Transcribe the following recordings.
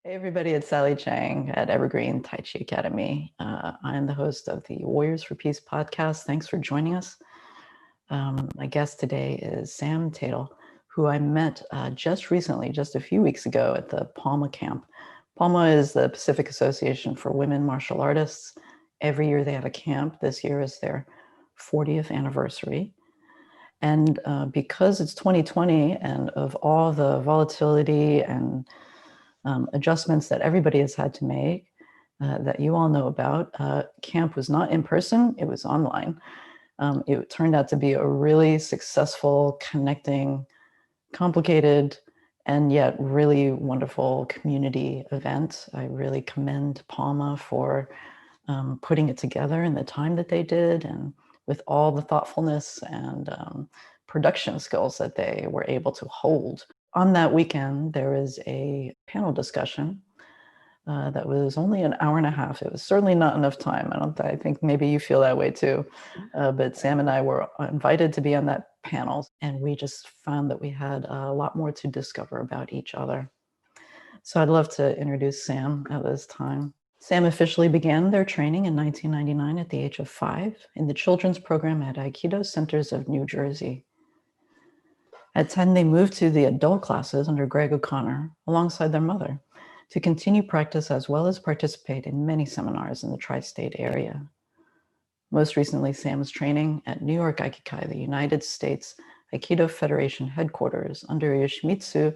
Hey everybody, it's Sally Chang at Evergreen Taiji Academy. I'm the host of the Warriors for Peace podcast. Thanks for joining us. My guest today is Sam Taitel, who I met just recently, just a few weeks ago at the PALMA camp. PALMA is the Pacific Association for Women Martial Artists. Every year they have a camp. This year is their 40th anniversary. And because it's 2020 and of all the volatility and adjustments that everybody has had to make that you all know about. Camp was not in person, it was online. It turned out to be a really successful, connecting, complicated, and yet really wonderful community event. I really commend Palma for putting it together in the time that they did and with all the thoughtfulness and production skills that they were able to hold. On that weekend, there was a panel discussion that was only an hour and a half. It was certainly not enough time. I think maybe you feel that way too. But Sam and I were invited to be on that panel, and we just found that we had a lot more to discover about each other. So I'd love to introduce Sam at this time. Sam officially began their training in 1999 at the age of 5 in the children's program at Aikido Centers of New Jersey. At 10, they moved to the adult classes under Greg O'Connor alongside their mother to continue practice as well as participate in many seminars in the tri-state area. Most recently, Sam was training at New York Aikikai, the United States Aikido Federation headquarters under Yoshimitsu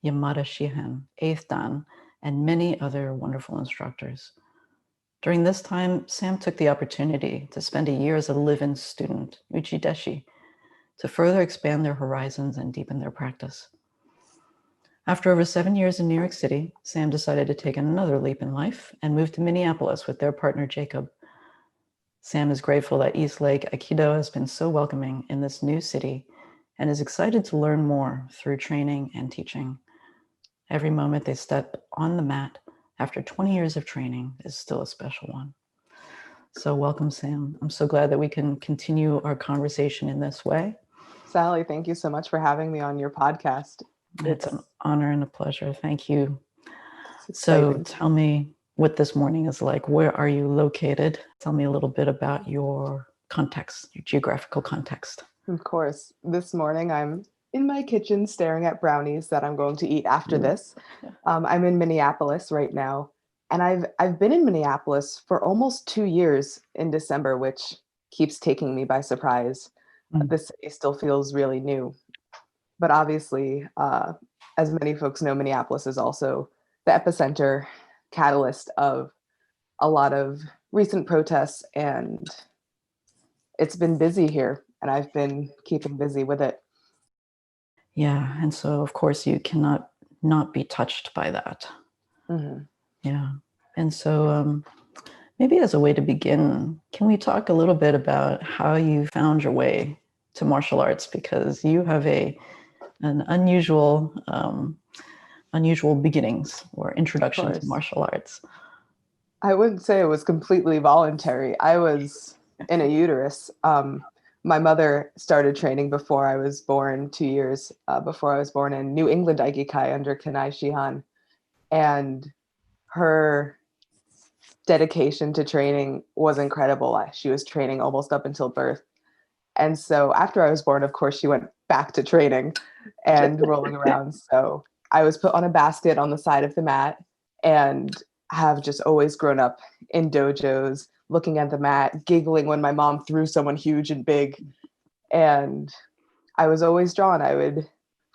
Yamada Shihan, 8th Dan, and many other wonderful instructors. During this time, Sam took the opportunity to spend a year as a live-in student, Uchideshi, to further expand their horizons and deepen their practice. After over 7 years in New York City, Sam decided to take another leap in life and moved to Minneapolis with their partner, Jacob. Sam is grateful that East Lake Aikido has been so welcoming in this new city and is excited to learn more through training and teaching. Every moment they step on the mat after 20 years of training is still a special one. So welcome, Sam. I'm so glad that we can continue our conversation in this way. Sally, thank you so much for having me on your podcast. It's an honor and a pleasure. Thank you. So tell me what this morning is like. Where are you located? Tell me a little bit about your context, your geographical context. Of course. This morning, I'm in my kitchen staring at brownies that I'm going to eat after this. I'm in Minneapolis right now. And I've been in Minneapolis for almost 2 years in December, which keeps taking me by surprise. The city still feels really new. But obviously, as many folks know, Minneapolis is also the epicenter, catalyst of a lot of recent protests, and it's been busy here, and I've been keeping busy with it. Yeah, and so of course you cannot not be touched by that. Mm-hmm. Yeah, and so maybe as a way to begin, can we talk a little bit about how you found your way to martial arts? Because you have an unusual beginnings or introduction to martial arts. I wouldn't say it was completely voluntary. I was in a uterus. My mother started training before I was born, 2 years before I was born, in New England Aikikai under Kanai Shihan. And her dedication to training was incredible. She was training almost up until birth. And so after I was born, of course, she went back to training and rolling around. So I was put on a basket on the side of the mat and have just always grown up in dojos, looking at the mat, giggling when my mom threw someone huge and big. And I was always drawn. I would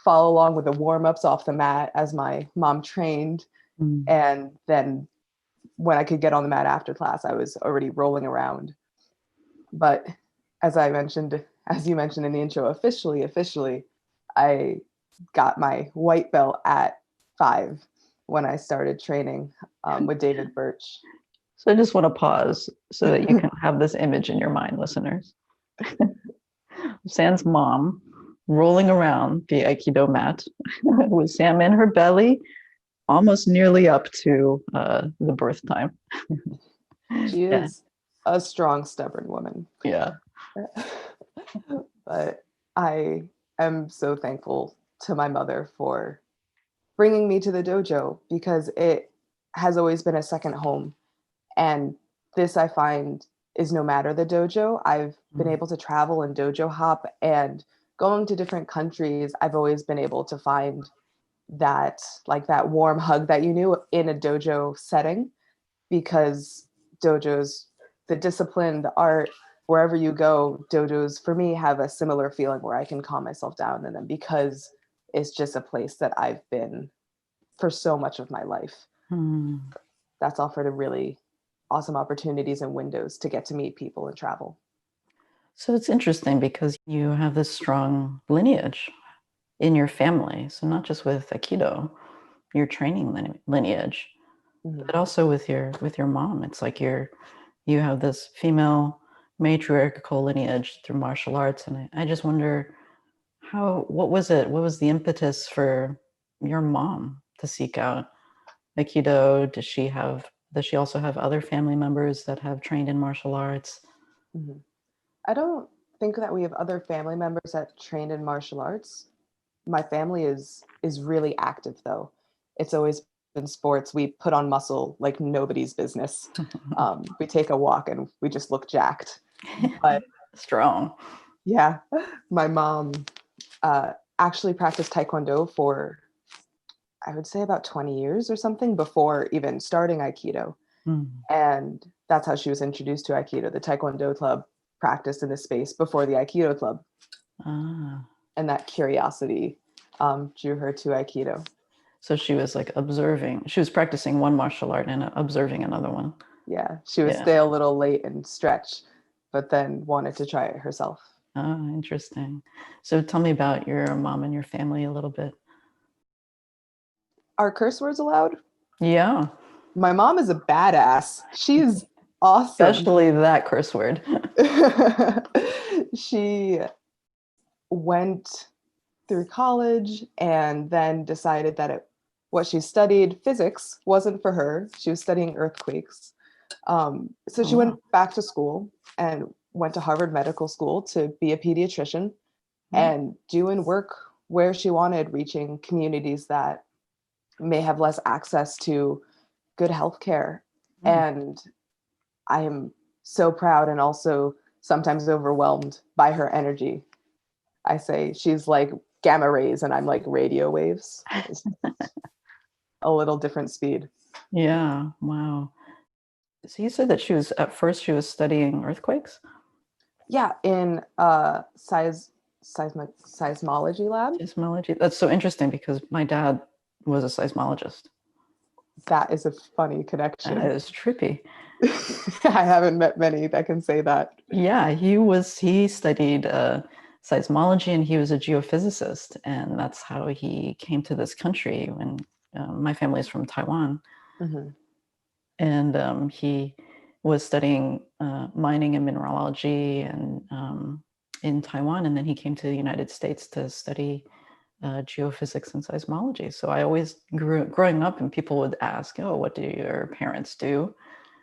follow along with the warm-ups off the mat as my mom trained. And then when I could get on the mat after class, I was already rolling around. But as you mentioned in the intro, officially, I got my white belt at 5 when I started training with David Birch. So I just want to pause so that you can have this image in your mind, listeners. Sam's mom rolling around the Aikido mat with Sam in her belly, almost nearly up to the birth time. She is a strong, stubborn woman. Yeah. But I am so thankful to my mother for bringing me to the dojo, because it has always been a second home. And this I find is no matter the dojo. I've been able to travel and dojo hop, and going to different countries, I've always been able to find that, like, that warm hug that you knew in a dojo setting, because dojos, the discipline, the art, wherever you go, dojos for me have a similar feeling where I can calm myself down in them, because it's just a place that I've been for so much of my life. Hmm. That's offered a really awesome opportunities and windows to get to meet people and travel. So it's interesting because you have this strong lineage in your family. So not just with Aikido, your training lineage, Mm-hmm. but also with your mom. It's like you have this female matriarchal lineage through martial arts, and I just wonder what was it? What was the impetus for your mom to seek out Aikido? Does she also have other family members that have trained in martial arts? Mm-hmm. I don't think that we have other family members that trained in martial arts. My family is really active though. It's always been sports. We put on muscle like nobody's business. We take a walk and we just look jacked. But Strong. yeah, my mom actually practiced Taekwondo for, I would say, about 20 years or something before even starting Aikido. Mm. And that's how she was introduced to Aikido. The Taekwondo club practiced in the space before the Aikido club. Ah. And that curiosity drew her to Aikido. So she was like observing. She was practicing one martial art and observing another one. Yeah, she would stay a little late and stretch, but then wanted to try it herself. Oh, interesting. So tell me about your mom and your family a little bit. Are curse words allowed? Yeah. My mom is a badass. She's awesome. Especially that curse word. She went through college and then decided that what she studied, physics, wasn't for her. She was studying earthquakes. So she went back to school and went to Harvard Medical School to be a pediatrician and doing work where she wanted, reaching communities that may have less access to good health care. And I am so proud and also sometimes overwhelmed by her energy. I say she's like gamma rays and I'm like radio waves. It's a little different speed. Yeah. Wow. So you said that at first she was studying earthquakes? Yeah, in seismology lab. Seismology. That's so interesting because my dad was a seismologist. That is a funny connection. That is trippy. I haven't met many that can say that. Yeah, he studied seismology and he was a geophysicist, and that's how he came to this country. When my family is from Taiwan, Mm-hmm. and he was studying mining and mineralogy and in Taiwan, and then he came to the United States to study geophysics and seismology. So I always growing up, and people would ask, "Oh, what do your parents do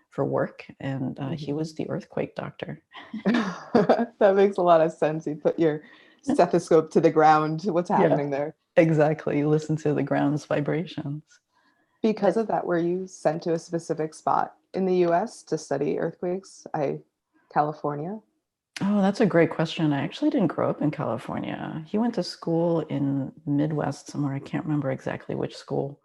for work?" And he was the earthquake doctor. That makes a lot of sense. You put your stethoscope to the ground. What's happening there? Exactly. You listen to the ground's vibrations. Because of that, were you sent to a specific spot in the US to study earthquakes? California? Oh, that's a great question. I actually didn't grow up in California. He went to school in Midwest somewhere. I can't remember exactly which school.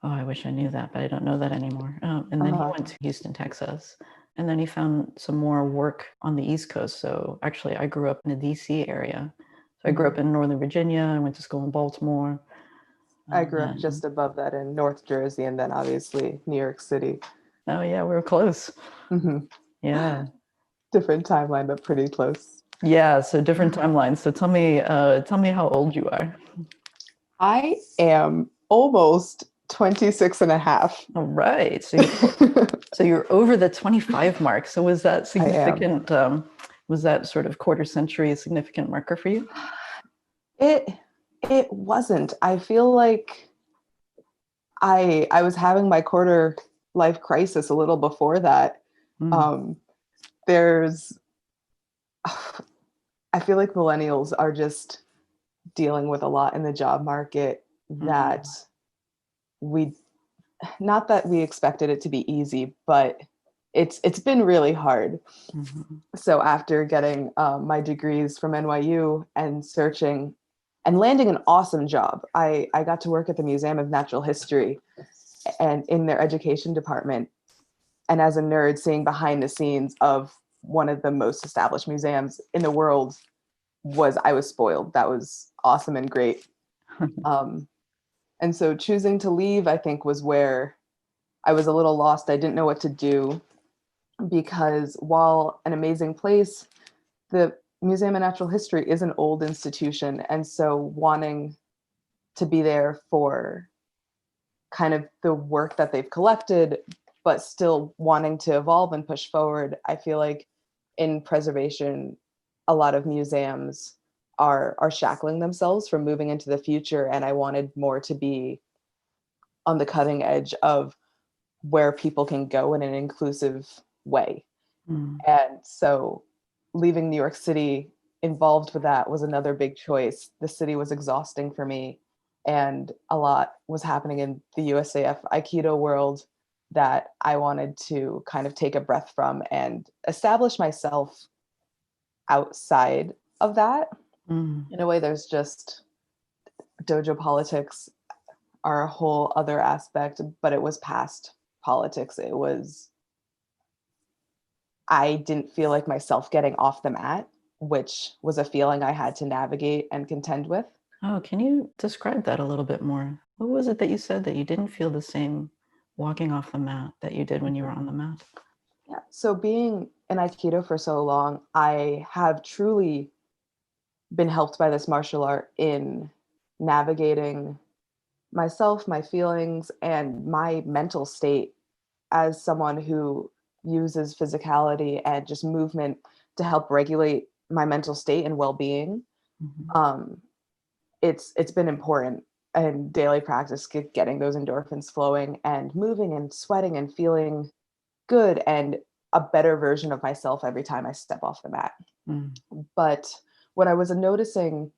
Oh, I wish I knew that, but I don't know that anymore. And then he went to Houston, Texas. And then he found some more work on the East Coast. So actually, I grew up in the DC area. So I grew up in Northern Virginia. I went to school in Baltimore. I grew up just above that in North Jersey, and then obviously New York City. Oh, yeah, we were close. Mm-hmm. Yeah. Different timeline, but pretty close. Yeah, so different timelines. So tell me how old you are. I am almost 26 and a half. All right. So you're over the 25 mark. So was that significant? Was that sort of quarter century a significant marker for you? It wasn't. I feel like I was having my quarter life crisis a little before that. There's I feel like millennials are just dealing with a lot in the job market that we not that we expected it to be easy, but it's been really hard. Mm-hmm. So after getting my degrees from NYU and searching and landing an awesome job, I got to work at the Museum of Natural History and in their education department. And as a nerd, seeing behind the scenes of one of the most established museums in the world I was spoiled. That was awesome and great. And so choosing to leave, I think, was where I was a little lost. I didn't know what to do because while an amazing place, the Museum of Natural History is an old institution. And so wanting to be there for kind of the work that they've collected, but still wanting to evolve and push forward, I feel like in preservation, a lot of museums are shackling themselves from moving into the future. And I wanted more to be on the cutting edge of where people can go in an inclusive way. Mm. And so leaving New York City involved with that was another big choice. The city was exhausting for me, and a lot was happening in the USAF Aikido world that I wanted to kind of take a breath from and establish myself outside of that. Mm. In a way, there's just dojo politics are a whole other aspect, but it was past politics. I didn't feel like myself getting off the mat, which was a feeling I had to navigate and contend with. Oh, can you describe that a little bit more? What was it that you said that you didn't feel the same walking off the mat that you did when you were on the mat? Yeah. So being in Aikido for so long, I have truly been helped by this martial art in navigating myself, my feelings, and my mental state as someone who uses physicality and just movement to help regulate my mental state and well-being. Mm-hmm. It's been important in daily practice, getting those endorphins flowing and moving and sweating and feeling good and a better version of myself every time I step off the mat. Mm. But what I was noticing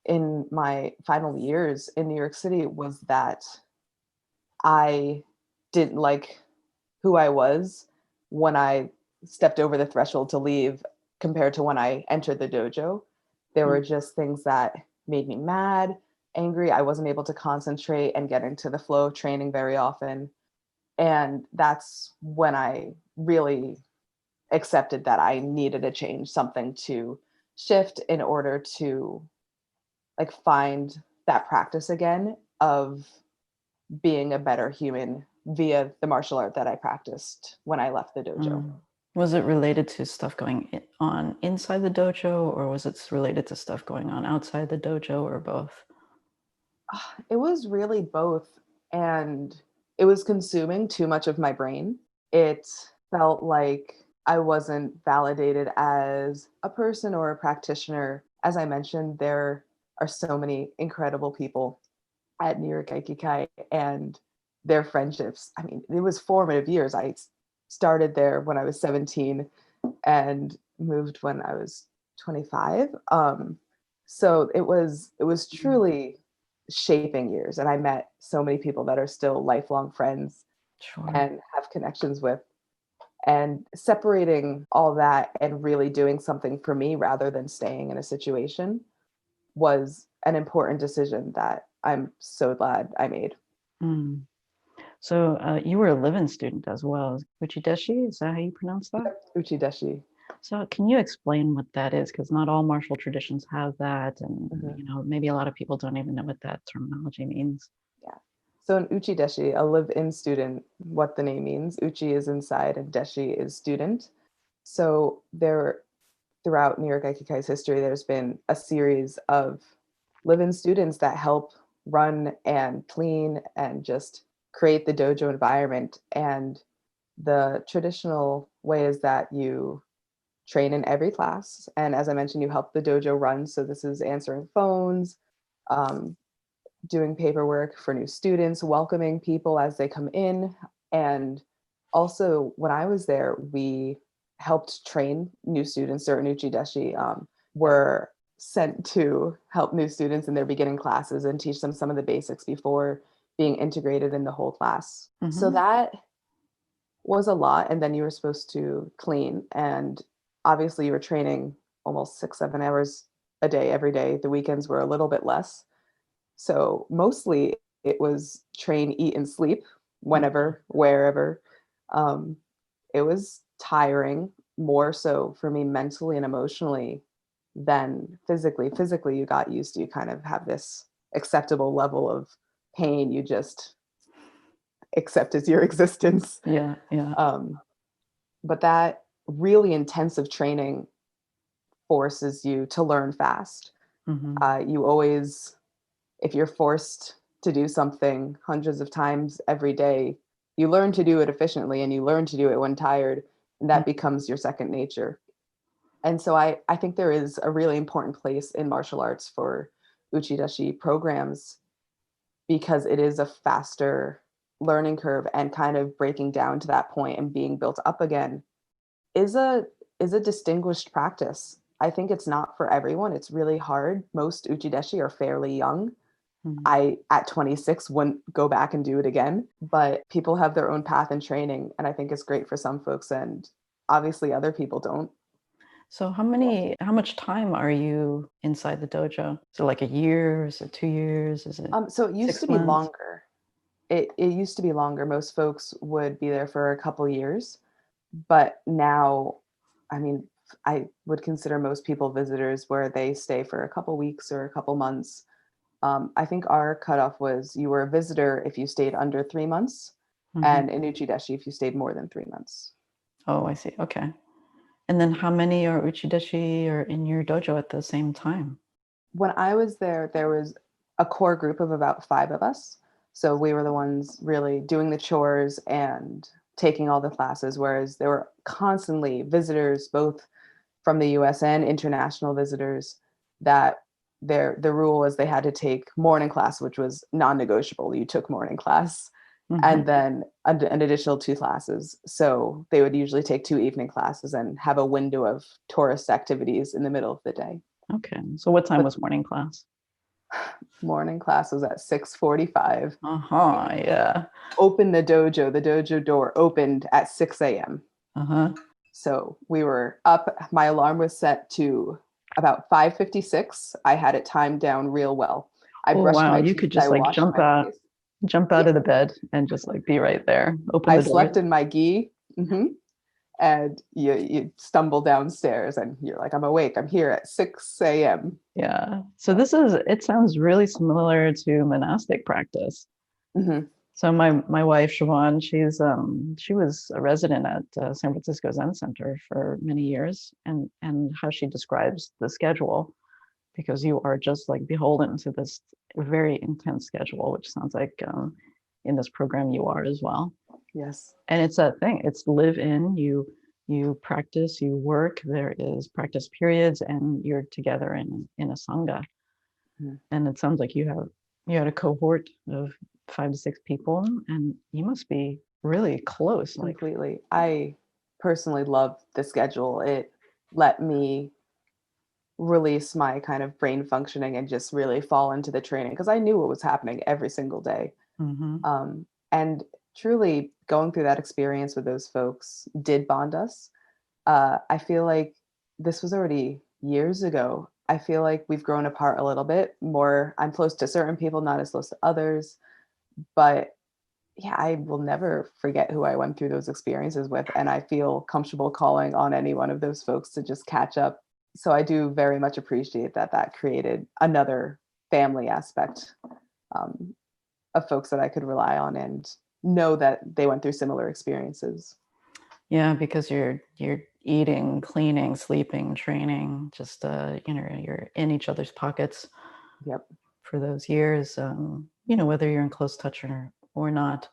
in my final years in New York City was that I didn't like who I was when I stepped over the threshold to leave compared to when I entered the dojo. There were Mm. just things that made me mad, angry. I wasn't able to concentrate and get into the flow of training very often. And that's when I really accepted that I needed to change, something to shift in order to like find that practice again of being a better human via the martial art that I practiced when I left the dojo. Mm. Was it related to stuff going on inside the dojo, or was it related to stuff going on outside the dojo, or both? It was really both. And it was consuming too much of my brain. It felt like I wasn't validated as a person or a practitioner. As I mentioned, there are so many incredible people at New York Aikikai and their friendships. I mean, it was formative years. I started there when I was 17 and moved when I was 25. So it was truly shaping years, and I met so many people that are still lifelong friends Sure. and have connections with. And separating all that and really doing something for me rather than staying in a situation was an important decision that I'm so glad I made. Mm. So you were a live-in student as well. Uchideshi, is that how you pronounce that? Uchideshi. So can you explain what that is? Because not all martial traditions have that, and Mhm. maybe a lot of people don't even know what that terminology means. Yeah. So an Uchideshi, a live-in student, what the name means, Uchi is inside and Deshi is student. So there, throughout New York Aikikai's history, there's been a series of live-in students that help run and clean and just create the dojo environment. And the traditional way is that you train in every class. And as I mentioned, you help the dojo run. So this is answering phones, um, doing paperwork for new students, welcoming people as they come in. And also, when I was there, we helped train new students, or Uchideshi were sent to help new students in their beginning classes and teach them some of the basics before being integrated in the whole class. So Mm-hmm. that was a lot. And then you were supposed to clean. And obviously you were training almost 6-7 hours a day, every day. The weekends were a little bit less. So mostly it was train, eat, and sleep whenever, wherever. Um, it was tiring, more so for me mentally and emotionally than physically. Physically, you got used to, you kind of have this acceptable level of pain you just accept as your existence. Yeah, yeah. But that really intensive training forces you to learn fast. Mm-hmm. You always, if you're forced to do something hundreds of times every day, you learn to do it efficiently and you learn to do it when tired, and that becomes your second nature. And so I think there is a really important place in martial arts for uchidashi programs because it is a faster learning curve, and kind of breaking down to that point and being built up again is a distinguished practice. I think it's not for everyone. It's really hard. Most uchideshi are fairly young. Mm-hmm. I, at 26, wouldn't go back and do it again, but people have their own path in training, and I think it's great for some folks, and obviously other people don't. So how much time are you inside the dojo? So like a year? Is it 2 years? Is it So it used to be 6 months? longer. It used to be longer. Most folks would be there for a couple years, but now, I mean, I would consider most people visitors where they stay for a couple weeks or a couple months. I think our cutoff was you were a visitor if you stayed under 3 months, Mm-hmm. and in Uchideshi if you stayed more than 3 months. Oh, I see. Okay. And then how many are uchideshi or in your dojo at the same time? When I was there, there was a core group of about 5 of us. So we were the ones really doing the chores and taking all the classes, whereas there were constantly visitors, both from the US and international visitors, that the rule was they had to take morning class, which was non-negotiable. You took morning class, Mm-hmm. and then an additional 2 classes. So they would usually take 2 evening classes and have a window of tourist activities in the middle of the day. Okay. So what time But was morning class? morning class was at 6:45. Uh-huh. Yeah. Open the dojo. The dojo door opened at 6 a.m. Uh-huh. So we were up. My alarm was set to about 5:56. I had it timed down real well. I Oh brushed wow. my You teeth. could I just like washed my face. jump Yeah. out of the bed and just like be right there. Open I the doors. slept in my gi. And you stumble downstairs and you're like, I'm awake. I'm here at 6 a.m. Yeah. So it sounds really similar to monastic practice. Mm-hmm. So my wife Siobhan, she was a resident at San Francisco Zen Center for many years, and how she describes the schedule, because you are just like beholden to this very intense schedule, which sounds like in this program you are as well. Yes. And it's that thing. It's live in. You practice, you work. There is practice periods, and you're together in a sangha. Mm-hmm. And it sounds like you had a cohort of 5 to 6 people, and you must be really close. Like, Completely. I personally love the schedule. It let me release my kind of brain functioning and just really fall into the training because I knew what was happening every single day. mm-hmm, And truly going through that experience with those folks did bond us. I feel like this was already years ago. I feel like we've grown apart a little bit more. I'm close to certain people, not as close to others. But yeah, I will never forget who I went through those experiences with. And I feel comfortable calling on any one of those folks to just catch up. So I do very much appreciate that that created another family aspect, um, of folks that I could rely on and know that they went through similar experiences. yeah, because you're eating, cleaning, sleeping, training, just you're in each other's pockets Yep. for those years. Whether you're in close touch or not,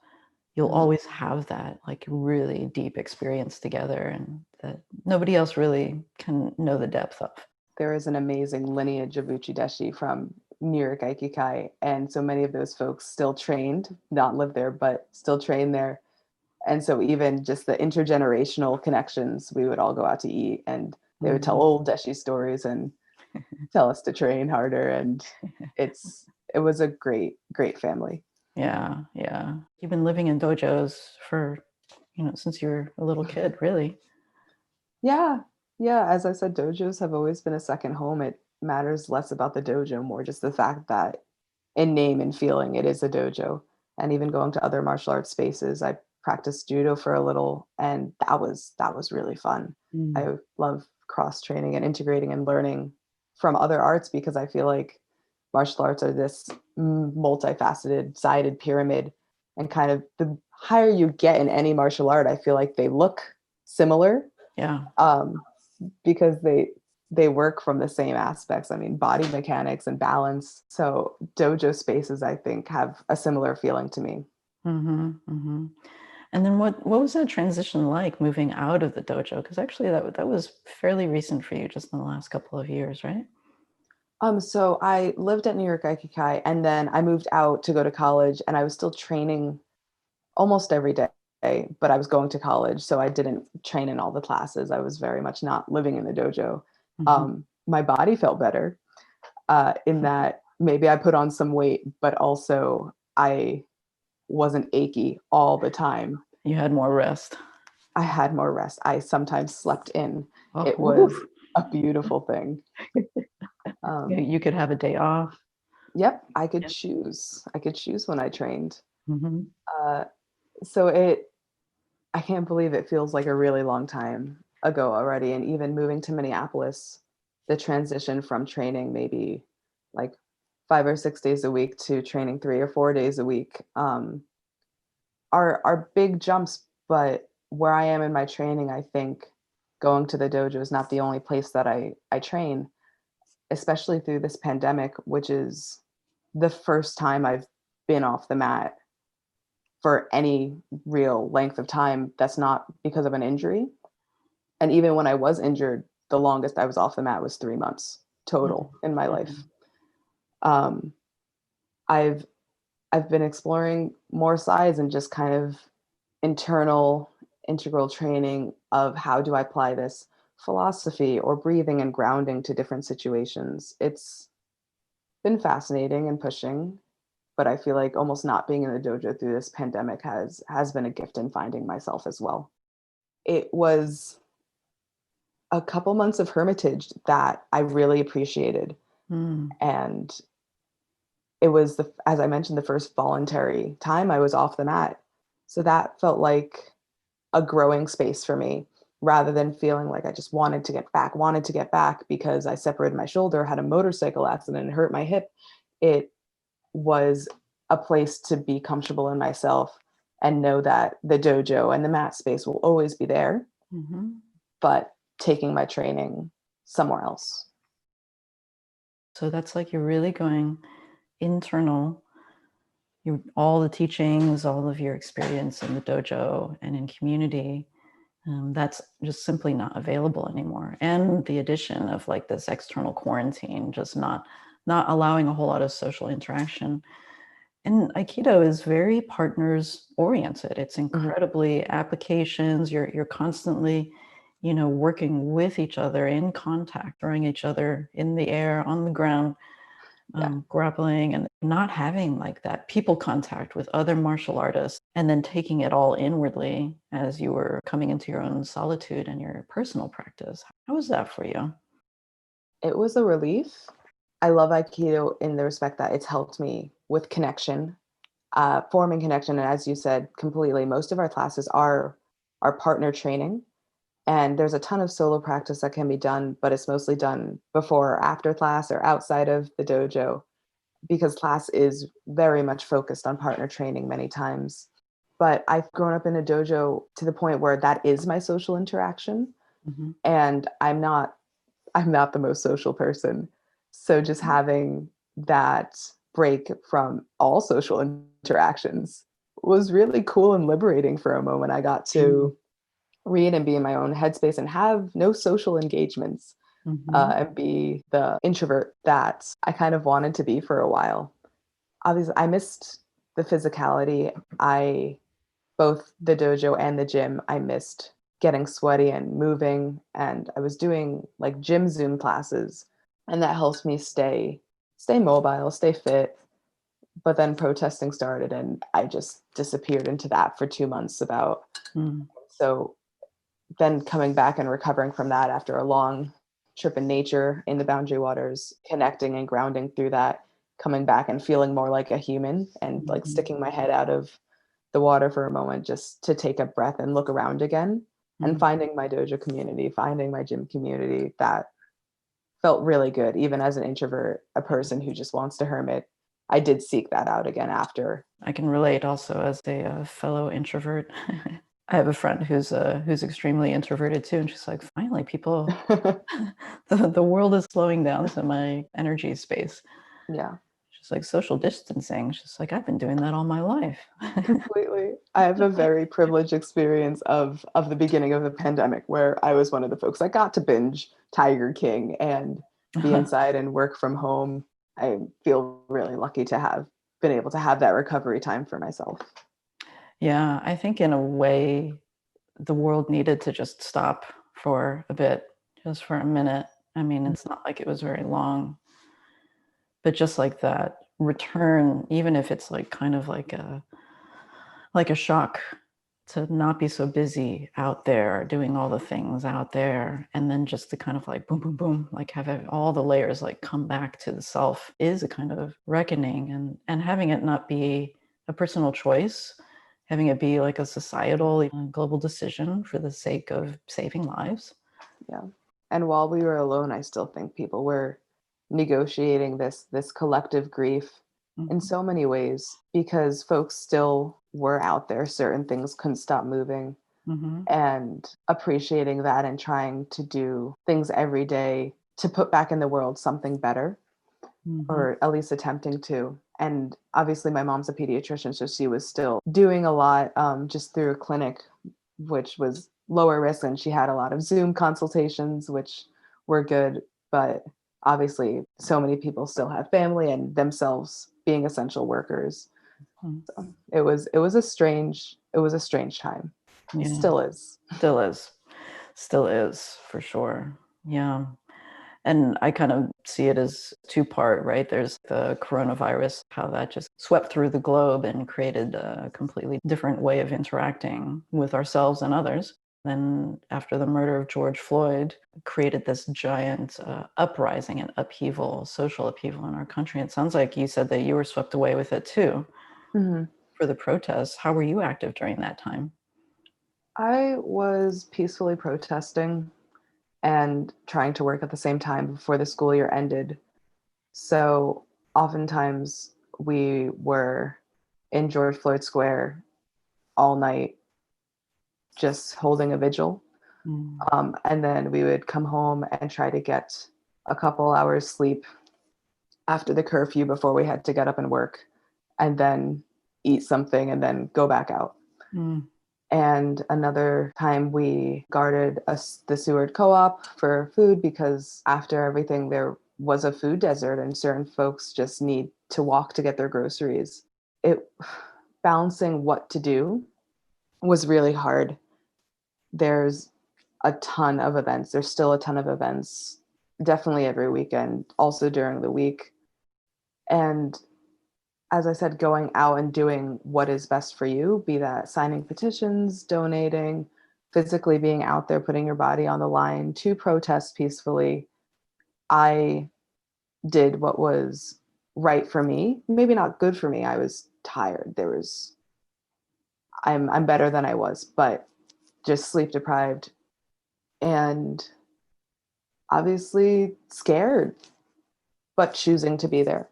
you'll Mhm. always have that like really deep experience together, and that nobody else really can know the depth of. There is an amazing lineage of Uchideshi from New York Aikikai, and so many of those folks still trained, not live there, but still train there. And so even just the intergenerational connections, we would all go out to eat and they would tell Mm-hmm. old Deshi stories and tell us to train harder. And it was a great, great family. Yeah, yeah. You've been living in dojos for, since you were a little kid, really. Yeah. Yeah. As I said, dojos have always been a second home. It matters less about the dojo, more just the fact that in name and feeling, it is a dojo. And even going to other martial arts spaces, I practiced judo for a little, and that was really fun. Mm. I love cross training and integrating and learning from other arts because I feel like martial arts are this multifaceted, sided pyramid, and kind of the higher you get in any martial art, I feel like they look similar, Yeah. um, because they work from the same aspects. I mean, body mechanics and balance. So dojo spaces, I think, have a similar feeling to me. Mm-hmm, mm-hmm. And then what was that transition like moving out of the dojo? Because actually that was fairly recent for you, just in the last couple of years, right? So I lived at New York Aikikai, and then I moved out to go to college, and I was still training almost every day, but I was going to college, so I didn't train in all the classes. I was very much not living in the dojo. Mm-hmm. My body felt better, in that maybe I put on some weight, but also I wasn't achy all the time. You had more rest. I had more rest. I sometimes slept in. Oh, It was woof. a beautiful thing. You, Um, you could have a day off. yep, I could Yeah. choose. I could choose when I trained. Mm-hmm. Uh, so I can't believe it feels like a really long time ago already. And even moving to Minneapolis, the transition from training maybe like 5 or 6 days a week to training 3 or 4 days a week, are big jumps. But where I am in my training, I think going to the dojo is not the only place that I train, especially through this pandemic, which is the first time I've been off the mat for any real length of time that's not because of an injury. And even when I was injured, the longest I was off the mat was 3 months total in my Mm-hmm. life. Um, I've I've been exploring more sides and just kind of internal integral training of how do I apply this philosophy or breathing and grounding to different situations. It's been fascinating and pushing, but I feel like almost not being in the dojo through this pandemic has been a gift in finding myself as well. It was a couple months of hermitage that I really appreciated, Mm. and it was the as I mentioned, the first voluntary time I was off the mat. So that felt like a growing space for me rather than feeling like I just wanted to get back because I separated my shoulder, had a motorcycle accident, and hurt my hip. It was a place to be comfortable in myself and know that the dojo and the mat space will always be there, Mm-hmm. but taking my training somewhere else. So that's like you're really going internal. All the teachings, all of your experience in the dojo and in community, that's just simply not available anymore. And the addition of like this external quarantine, just not allowing a whole lot of social interaction. And Aikido is very partners oriented. It's Mhm. incredibly applications. You're constantly, working with each other in contact, throwing each other in the air, on the ground, Yeah. grappling, and not having like that people contact with other martial artists, and then taking it all inwardly as you were coming into your own solitude and your personal practice. How was that for you? It was a relief. I love Aikido in the respect that it's helped me with connection, forming connection. And as you said, completely, most of our classes are partner training. And there's a ton of solo practice that can be done, but it's mostly done before or after class or outside of the dojo because class is very much focused on partner training many times. But I've grown up in a dojo to the point where that is my social interaction. Mm-hmm. And I'm not the most social person. So just having that break from all social interactions was really cool and liberating for a moment. I got to read and be in my own headspace and have no social engagements, Mm-hmm. and be the introvert that I kind of wanted to be for a while. Obviously, I missed the physicality. I both the dojo and the gym, I missed getting sweaty and moving. And I was doing like gym Zoom classes, and that helps me stay mobile, stay fit. But then protesting started and I just disappeared into that for 2 months about. So then coming back and recovering from that after a long trip in nature in the Boundary Waters, connecting and grounding through that, coming back and feeling more like a human and like sticking my head out of the water for a moment just to take a breath and look around again, and finding my dojo community, finding my gym community, that felt really good. Even as an introvert, a person who just wants to hermit, I did seek that out again after. I can relate also as a fellow introvert. I have a friend who's extremely introverted too, and she's like, finally, people, the world is slowing down to my energy space. Yeah. She's like, social distancing. She's like, I've been doing that all my life. Completely. I have a very privileged experience of the beginning of the pandemic where I was one of the folks that got to binge Tiger King and be inside and work from home. I feel really lucky to have been able to have that recovery time for myself. Yeah, I think in a way, the world needed to just stop for a bit, just for a minute. I mean, it's not like it was very long, but just like that return, even if it's like kind of like a shock to not be so busy out there doing all the things out there, and then just to kind of like boom boom boom, like have all the layers like come back to the self is a kind of reckoning, and having it not be a personal choice, having it be like a societal global decision for the sake of saving lives. Yeah. And while we were alone, I still think people were negotiating this collective grief in so many ways, because folks still were out there. Certain things couldn't stop moving, and appreciating that and trying to do things every day to put back in the world something better, or at least attempting to. And obviously my mom's a pediatrician, so she was still doing a lot, just through a clinic, which was lower risk, and she had a lot of Zoom consultations, which were good. But obviously so many people still have family and themselves being essential workers. So it was a strange time. It Yeah, still is. still is for sure. Yeah. And I kind of see it as two-part, right? There's the coronavirus, how that just swept through the globe and created a completely different way of interacting with ourselves and others. Then after the murder of George Floyd, created this giant uprising and upheaval, social upheaval in our country. It sounds like you said that you were swept away with it too for the protests. How were you active during that time? I was peacefully protesting and trying to work at the same time before the school year ended. So oftentimes we were in George Floyd Square all night, just holding a vigil. And then we would come home and try to get a couple hours sleep after the curfew before we had to get up and work, and then eat something and then go back out. And another time we guarded the Seward Co-op for food, because after everything there was a food desert and certain folks just need to walk to get their groceries. Balancing what to do was really hard. There's a ton of events. There's still a ton of events, definitely every weekend, also during the week. And as I said, going out and doing what is best for you, be that signing petitions, donating, physically being out there, putting your body on the line to protest peacefully. I did what was right for me. Maybe not good for me. I was tired. I'm better than I was, but just sleep deprived and obviously scared, but choosing to be there.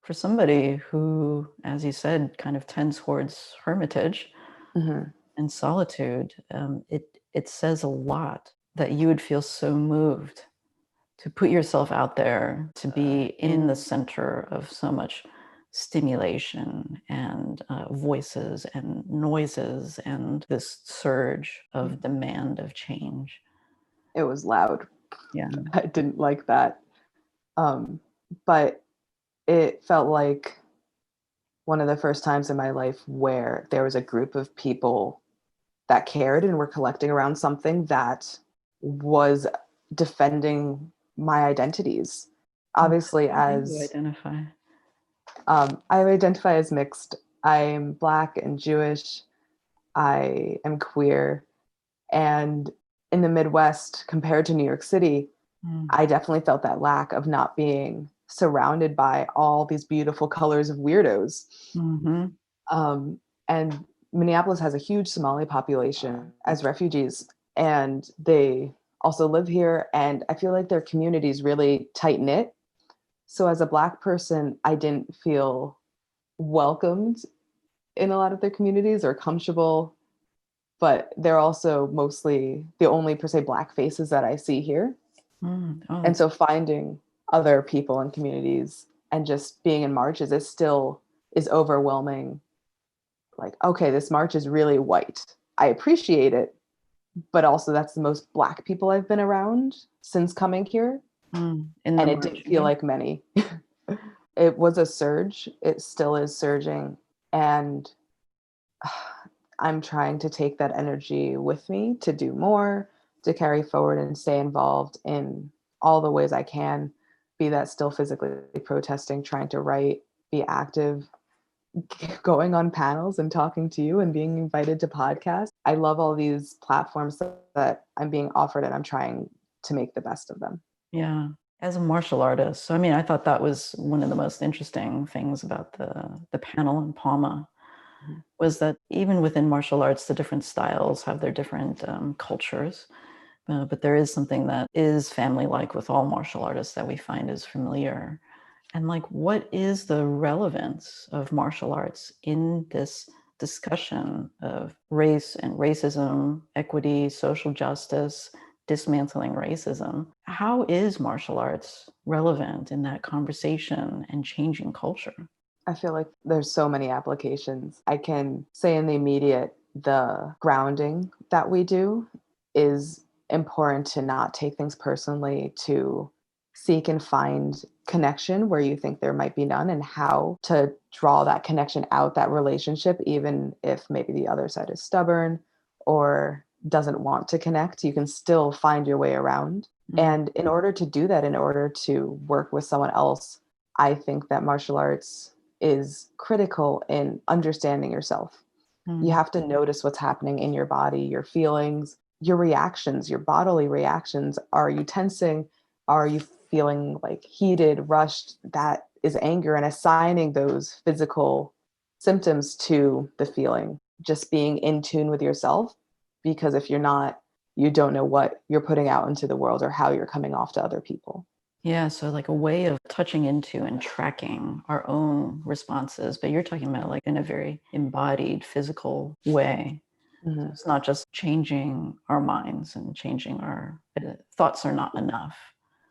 For somebody who, as you said, kind of tends towards hermitage and solitude, it says a lot that you would feel so moved to put yourself out there, to be in the center of so much stimulation and voices and noises and this surge of demand of change. It was loud. Yeah. I didn't like that. But it felt like one of the first times in my life where there was a group of people that cared and were collecting around something that was defending my identities. Obviously, How do you identify? I identify as mixed. I'm Black and Jewish. I am queer. And in the Midwest, compared to New York City, I definitely felt that lack of not being surrounded by all these beautiful colors of weirdos. Mm-hmm. And Minneapolis has a huge Somali population as refugees, and they also live here. And I feel like their community is really tight knit. So as a Black person, I didn't feel welcomed in a lot of their communities or comfortable, but they're also mostly the only per se Black faces that I see here. Oh, And so finding other people in communities and just being in marches is overwhelming. Like, okay, this march is really white. I appreciate it, but also that's the most Black people I've been around since coming here. in the And it march, didn't you feel mean? like many. It was a surge. It still is surging. And I'm trying to take that energy with me to do more, to carry forward and stay involved in all the ways I can, be that still physically protesting, trying to write, be active, going on panels and talking to you and being invited to podcasts. I love all these platforms that I'm being offered, and I'm trying to make the best of them. Yeah. As a martial artist, so I mean, I thought that was one of the most interesting things about the panel in Palma was that even within martial arts, the different styles have their different cultures. But there is something that is family-like with all martial artists that we find is familiar. And like, what is the relevance of martial arts in this discussion of race and racism, equity, social justice, dismantling racism? How is martial arts relevant in that conversation and changing culture? I feel like there's so many applications. I can say in the immediate, the grounding that we do is important to not take things personally, to seek and find connection where you think there might be none, and how to draw that connection out, that relationship, even if maybe the other side is stubborn or doesn't want to connect, you can still find your way around. And in order to do that, in order to work with someone else, I think that martial arts is critical in understanding yourself. You have to notice what's happening in your body, your feelings, your reactions, your bodily reactions. Are you tensing? Are you feeling like heated, rushed? That is anger, and assigning those physical symptoms to the feeling. Just being in tune with yourself, because if you're not, you don't know what you're putting out into the world or how you're coming off to other people. Yeah, so like a way of touching into and tracking our own responses, but you're talking about like in a very embodied physical way. So Mm-hmm. it's not just changing our minds and changing our thoughts are not enough.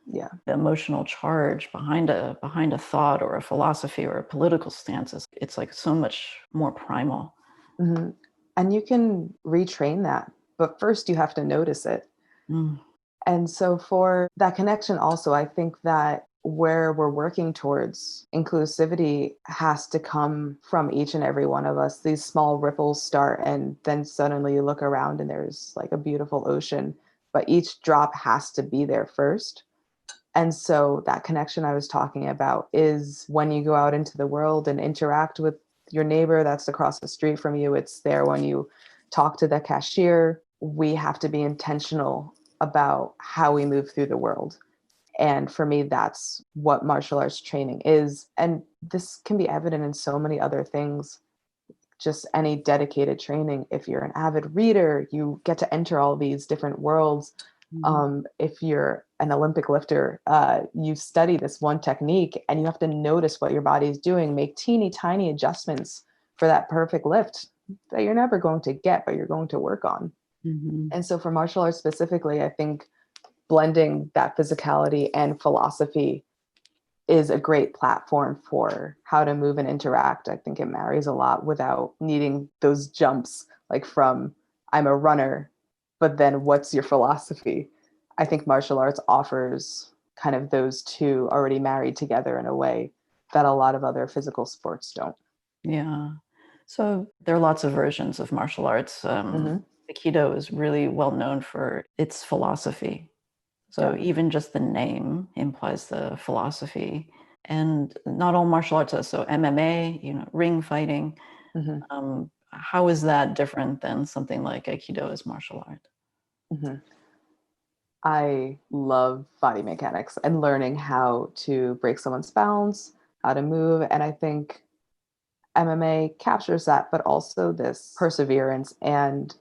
Yeah. The emotional charge behind a thought or a philosophy or a political stance is it's like so much more primal. Mm-hmm. And you can retrain that, but first you have to notice it. Mm. And so for that connection also, I think that where we're working towards inclusivity has to come from each and every one of us. These small ripples start, and then suddenly you look around and there's like a beautiful ocean, but each drop has to be there first. And so that connection I was talking about is when you go out into the world and interact with your neighbor that's across the street from you. It's there when you talk to the cashier. We have to be intentional about how we move through the world. And for me, that's what martial arts training is. And this can be evident in so many other things. Just any dedicated training. If you're an avid reader, you get to enter all these different worlds. If you're an Olympic lifter, you study this one technique and you have to notice what your body is doing, make teeny tiny adjustments for that perfect lift that you're never going to get, but you're going to work on. Mm-hmm. And so for martial arts specifically, I think blending that physicality and philosophy is a great platform for how to move and interact. I think it marries a lot without needing those jumps, like from I'm a runner, but then what's your philosophy? I think martial arts offers kind of those two already married together in a way that a lot of other physical sports don't. Yeah. So there are lots of versions of martial arts. Mm-hmm. Aikido is really well known for its philosophy. So Yeah. even just the name implies the philosophy. And not all martial arts are. So MMA, ring fighting. How is that different than something like Aikido as martial art? I love body mechanics and learning how to break someone's balance, how to move. And I think MMA captures that, but also this perseverance. And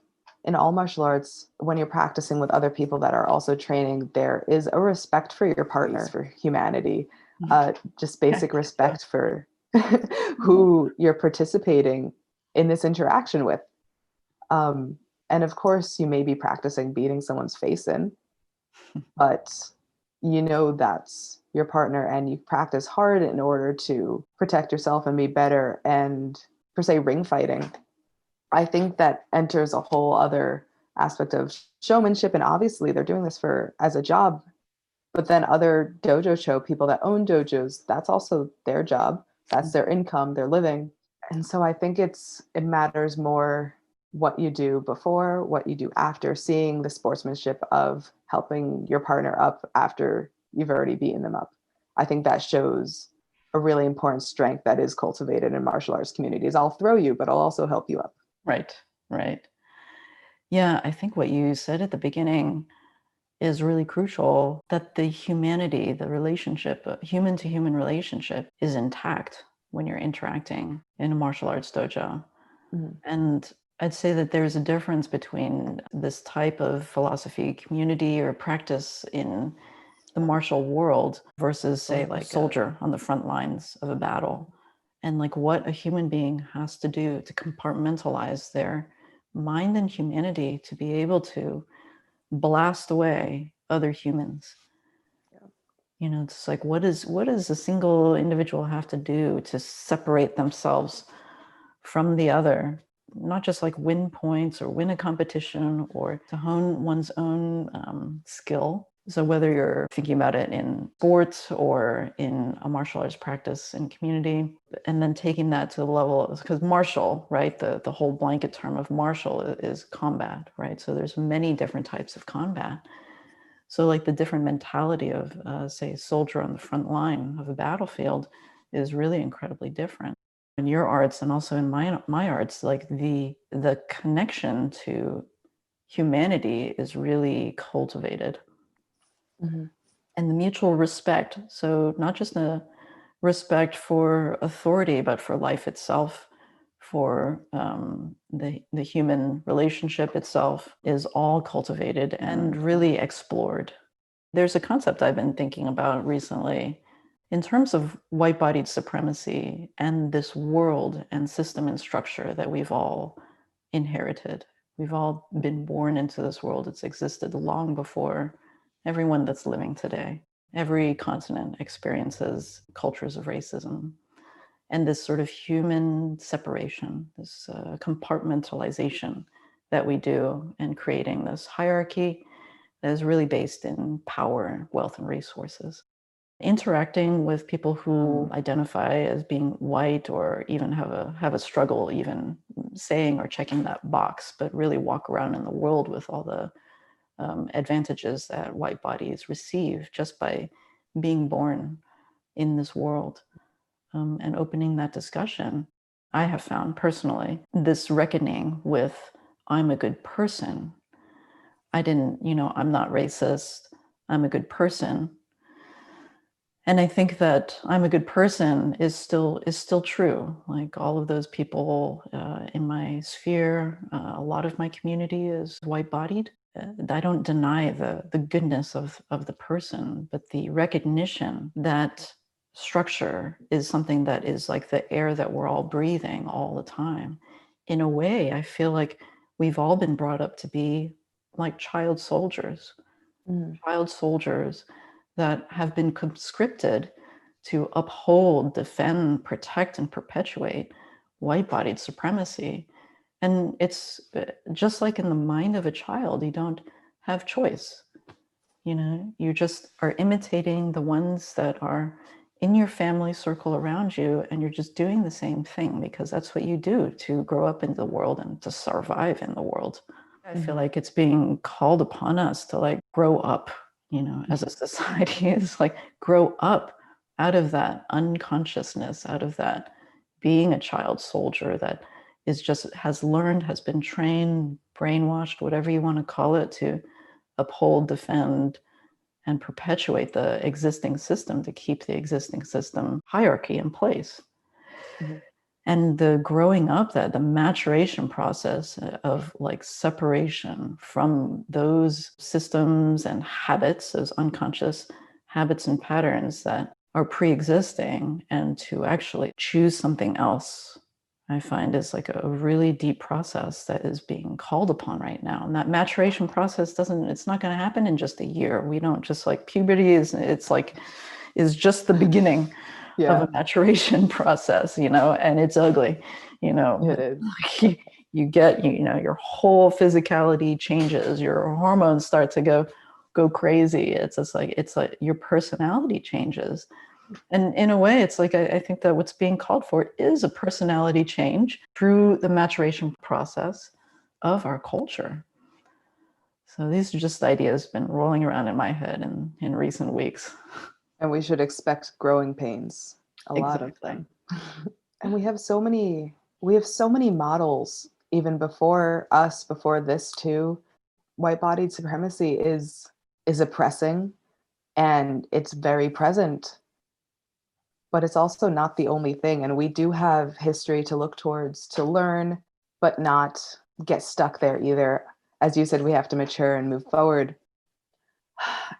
in all martial arts, when you're practicing with other people that are also training, there is a respect for your partner, for humanity, just basic respect for who you're participating in this interaction with. And of course, you may be practicing beating someone's face in, but that's your partner and you practice hard in order to protect yourself and be better. And per se, ring fighting, I think that enters a whole other aspect of showmanship. And obviously they're doing this as a job, but then other dojo show people that own dojos, that's also their job. That's their income, their living. And so I think it matters more what you do before, what you do after, seeing the sportsmanship of helping your partner up after you've already beaten them up. I think that shows a really important strength that is cultivated in martial arts communities. I'll throw you, but I'll also help you up. Right. Yeah, I think what you said at the beginning is really crucial, that the humanity, the relationship, human to human relationship is intact when you're interacting in a martial arts dojo. And I'd say that there's a difference between this type of philosophy, community, or practice in the martial world versus, say, like a soldier on the front lines of a battle. And like what a human being has to do to compartmentalize their mind and humanity to be able to blast away other humans. It's like, what does a single individual have to do to separate themselves from the other, not just like win points or win a competition or to hone one's own skill. So whether you're thinking about it in sports or in a martial arts practice and community, and then taking that to the level, because martial, right, the whole blanket term of martial is combat, right? So there's many different types of combat. So like the different mentality of, say, a soldier on the front line of a battlefield is really incredibly different. In your arts and also in my arts, like the connection to humanity is really cultivated. And the mutual respect. So not just a respect for authority, but for life itself, for the human relationship itself is all cultivated and really explored. There's a concept I've been thinking about recently in terms of white-bodied supremacy and this world and system and structure that we've all inherited. We've all been born into this world. It's existed long before everyone that's living today. Every continent experiences cultures of racism and this sort of human separation, this compartmentalization that we do in creating this hierarchy that is really based in power, wealth, and resources. Interacting with people who identify as being white or even have a struggle even saying or checking that box, but really walk around in the world with all the advantages that white bodies receive just by being born in this world, and opening that discussion. I have found personally this reckoning with, I'm a good person. I'm not racist. I'm a good person. And I think that I'm a good person is still true. Like all of those people in my sphere, a lot of my community is white-bodied. I don't deny the goodness of the person, but the recognition that structure is something that is like the air that we're all breathing all the time. In a way, I feel like we've all been brought up to be like child soldiers that have been conscripted to uphold, defend, protect, and perpetuate white-bodied supremacy. And it's just like in the mind of a child, you don't have choice. You just are imitating the ones that are in your family circle around you, and you're just doing the same thing because that's what you do to grow up in the world and to survive in the world. I feel like it's being called upon us to like grow up, as a society. It's like grow up out of that unconsciousness, out of that being a child soldier that is just has learned, has been trained, brainwashed, whatever you want to call it, to uphold, defend, and perpetuate the existing system, to keep the existing system hierarchy in place. Mm-hmm. And the growing up, that the maturation process of like separation from those systems and habits, those unconscious habits and patterns that are pre-existing, and to actually choose something else, I find is like a really deep process that is being called upon right now. And that maturation process it's not going to happen in just a year. We don't just like puberty is just the beginning of a maturation process, and it's ugly, It is. you get, your whole physicality changes, your hormones start to go crazy. It's just like, your personality changes. And in a way, it's like, I think that what's being called for is a personality change through the maturation process of our culture. So these are just ideas been rolling around in my head in recent weeks. And we should expect growing pains, a lot of them. And we have so many models, even before us, before this too. White-bodied supremacy is oppressing, and it's very present. But it's also not the only thing. And we do have history to look towards, to learn, but not get stuck there either. As you said, we have to mature and move forward.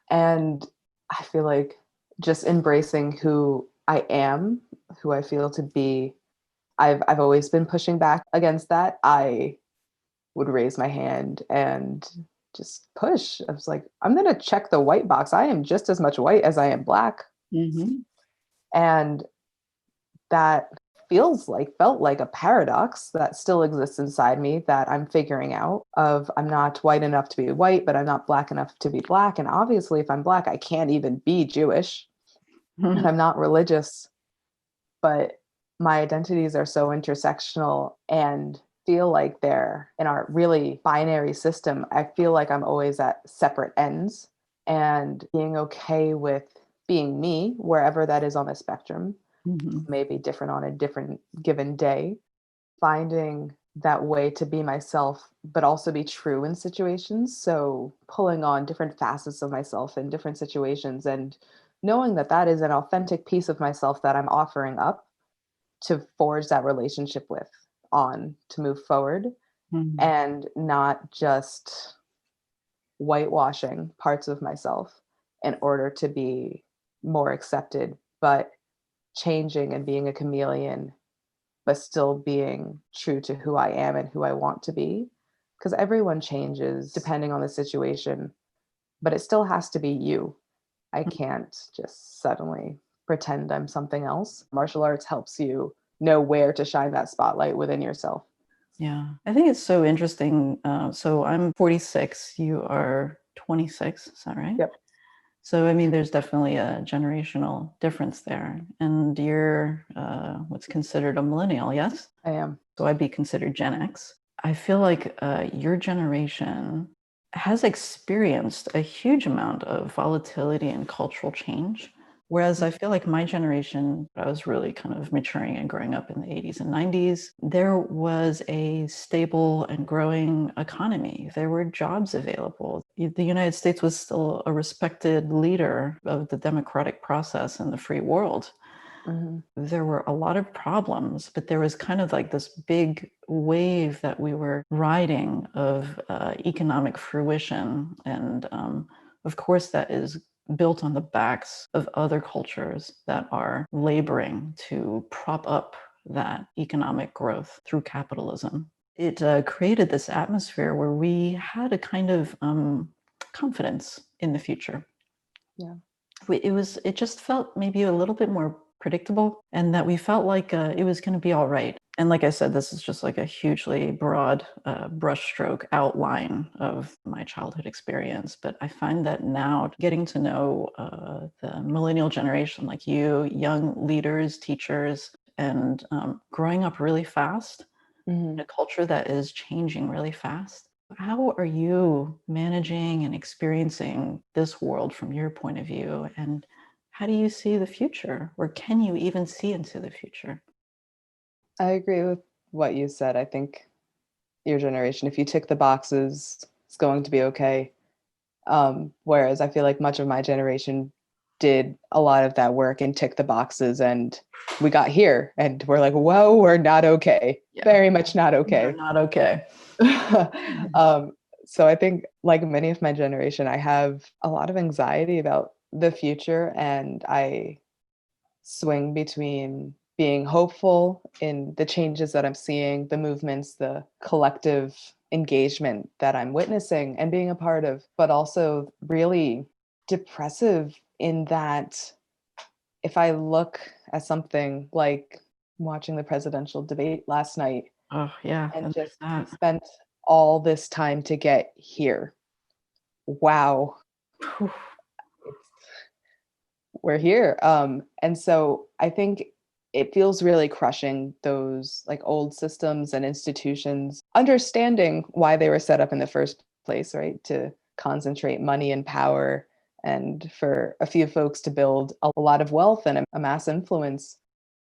And I feel like just embracing who I am, who I feel to be, I've always been pushing back against that. I would raise my hand and just push. I was like, I'm going to check the white box. I am just as much white as I am black. Mm-hmm. And that felt like a paradox that still exists inside me that I'm figuring out, of I'm not white enough to be white, but I'm not black enough to be black. And obviously, if I'm black, I can't even be Jewish. Mm-hmm. And I'm not religious, but my identities are so intersectional and feel like they're in our really binary system. I feel like I'm always at separate ends, and being okay with being me wherever that is on the spectrum. Mm-hmm. Maybe different on a different given day, finding that way to be myself, but also be true in situations. So pulling on different facets of myself in different situations, and knowing that that is an authentic piece of myself that I'm offering up to forge that relationship with, on to move forward, Mm-hmm. and not just whitewashing parts of myself in order to be more accepted, but changing and being a chameleon, but still being true to who I am and who I want to be. Because everyone changes depending on the situation, but it still has to be you. I can't just suddenly pretend I'm something else. Martial arts helps you know where to shine that spotlight within yourself. Yeah, I think it's so interesting. So I'm 46, you are 26, is that right? Yep. So, I mean, there's definitely a generational difference there. And you're what's considered a millennial, yes? I am. So I'd be considered Gen X. I feel like your generation has experienced a huge amount of volatility and cultural change. Whereas I feel like my generation, I was really kind of maturing and growing up in the 80s and 90s. There was a stable and growing economy. There were jobs available. The United States was still a respected leader of the democratic process in the free world. Mm-hmm. There were a lot of problems, but there was kind of like this big wave that we were riding of economic fruition. And of course, that is built on the backs of other cultures that are laboring to prop up that economic growth through capitalism. It created this atmosphere where we had a kind of confidence in the future. Yeah. It just felt maybe a little bit more predictable, and that we felt like it was going to be all right. And like I said, this is just like a hugely broad brushstroke outline of my childhood experience. But I find that now, getting to know the millennial generation like you, young leaders, teachers, and growing up really fast in a culture that is changing really fast. How are you managing and experiencing this world from your point of view? And how do you see the future? Or can you even see into the future? I agree with what you said. I think your generation, if you tick the boxes, it's going to be okay. Whereas I feel like much of my generation did a lot of that work and tick the boxes, and we got here and we're like, whoa, we're not okay. Yeah. Very much not okay. We're not okay. So I think, like many of my generation, I have a lot of anxiety about the future, and I swing between being hopeful in the changes that I'm seeing, the movements, the collective engagement that I'm witnessing and being a part of, but also really depressive in that if I look at something like watching the presidential debate last night Oh, yeah. and And there's just we that. spent all this time to get here. Wow. Whew. We're here. And so I think it feels really crushing, those like old systems and institutions, understanding why they were set up in the first place, right? To concentrate money and power, and for a few folks to build a lot of wealth and a mass influence,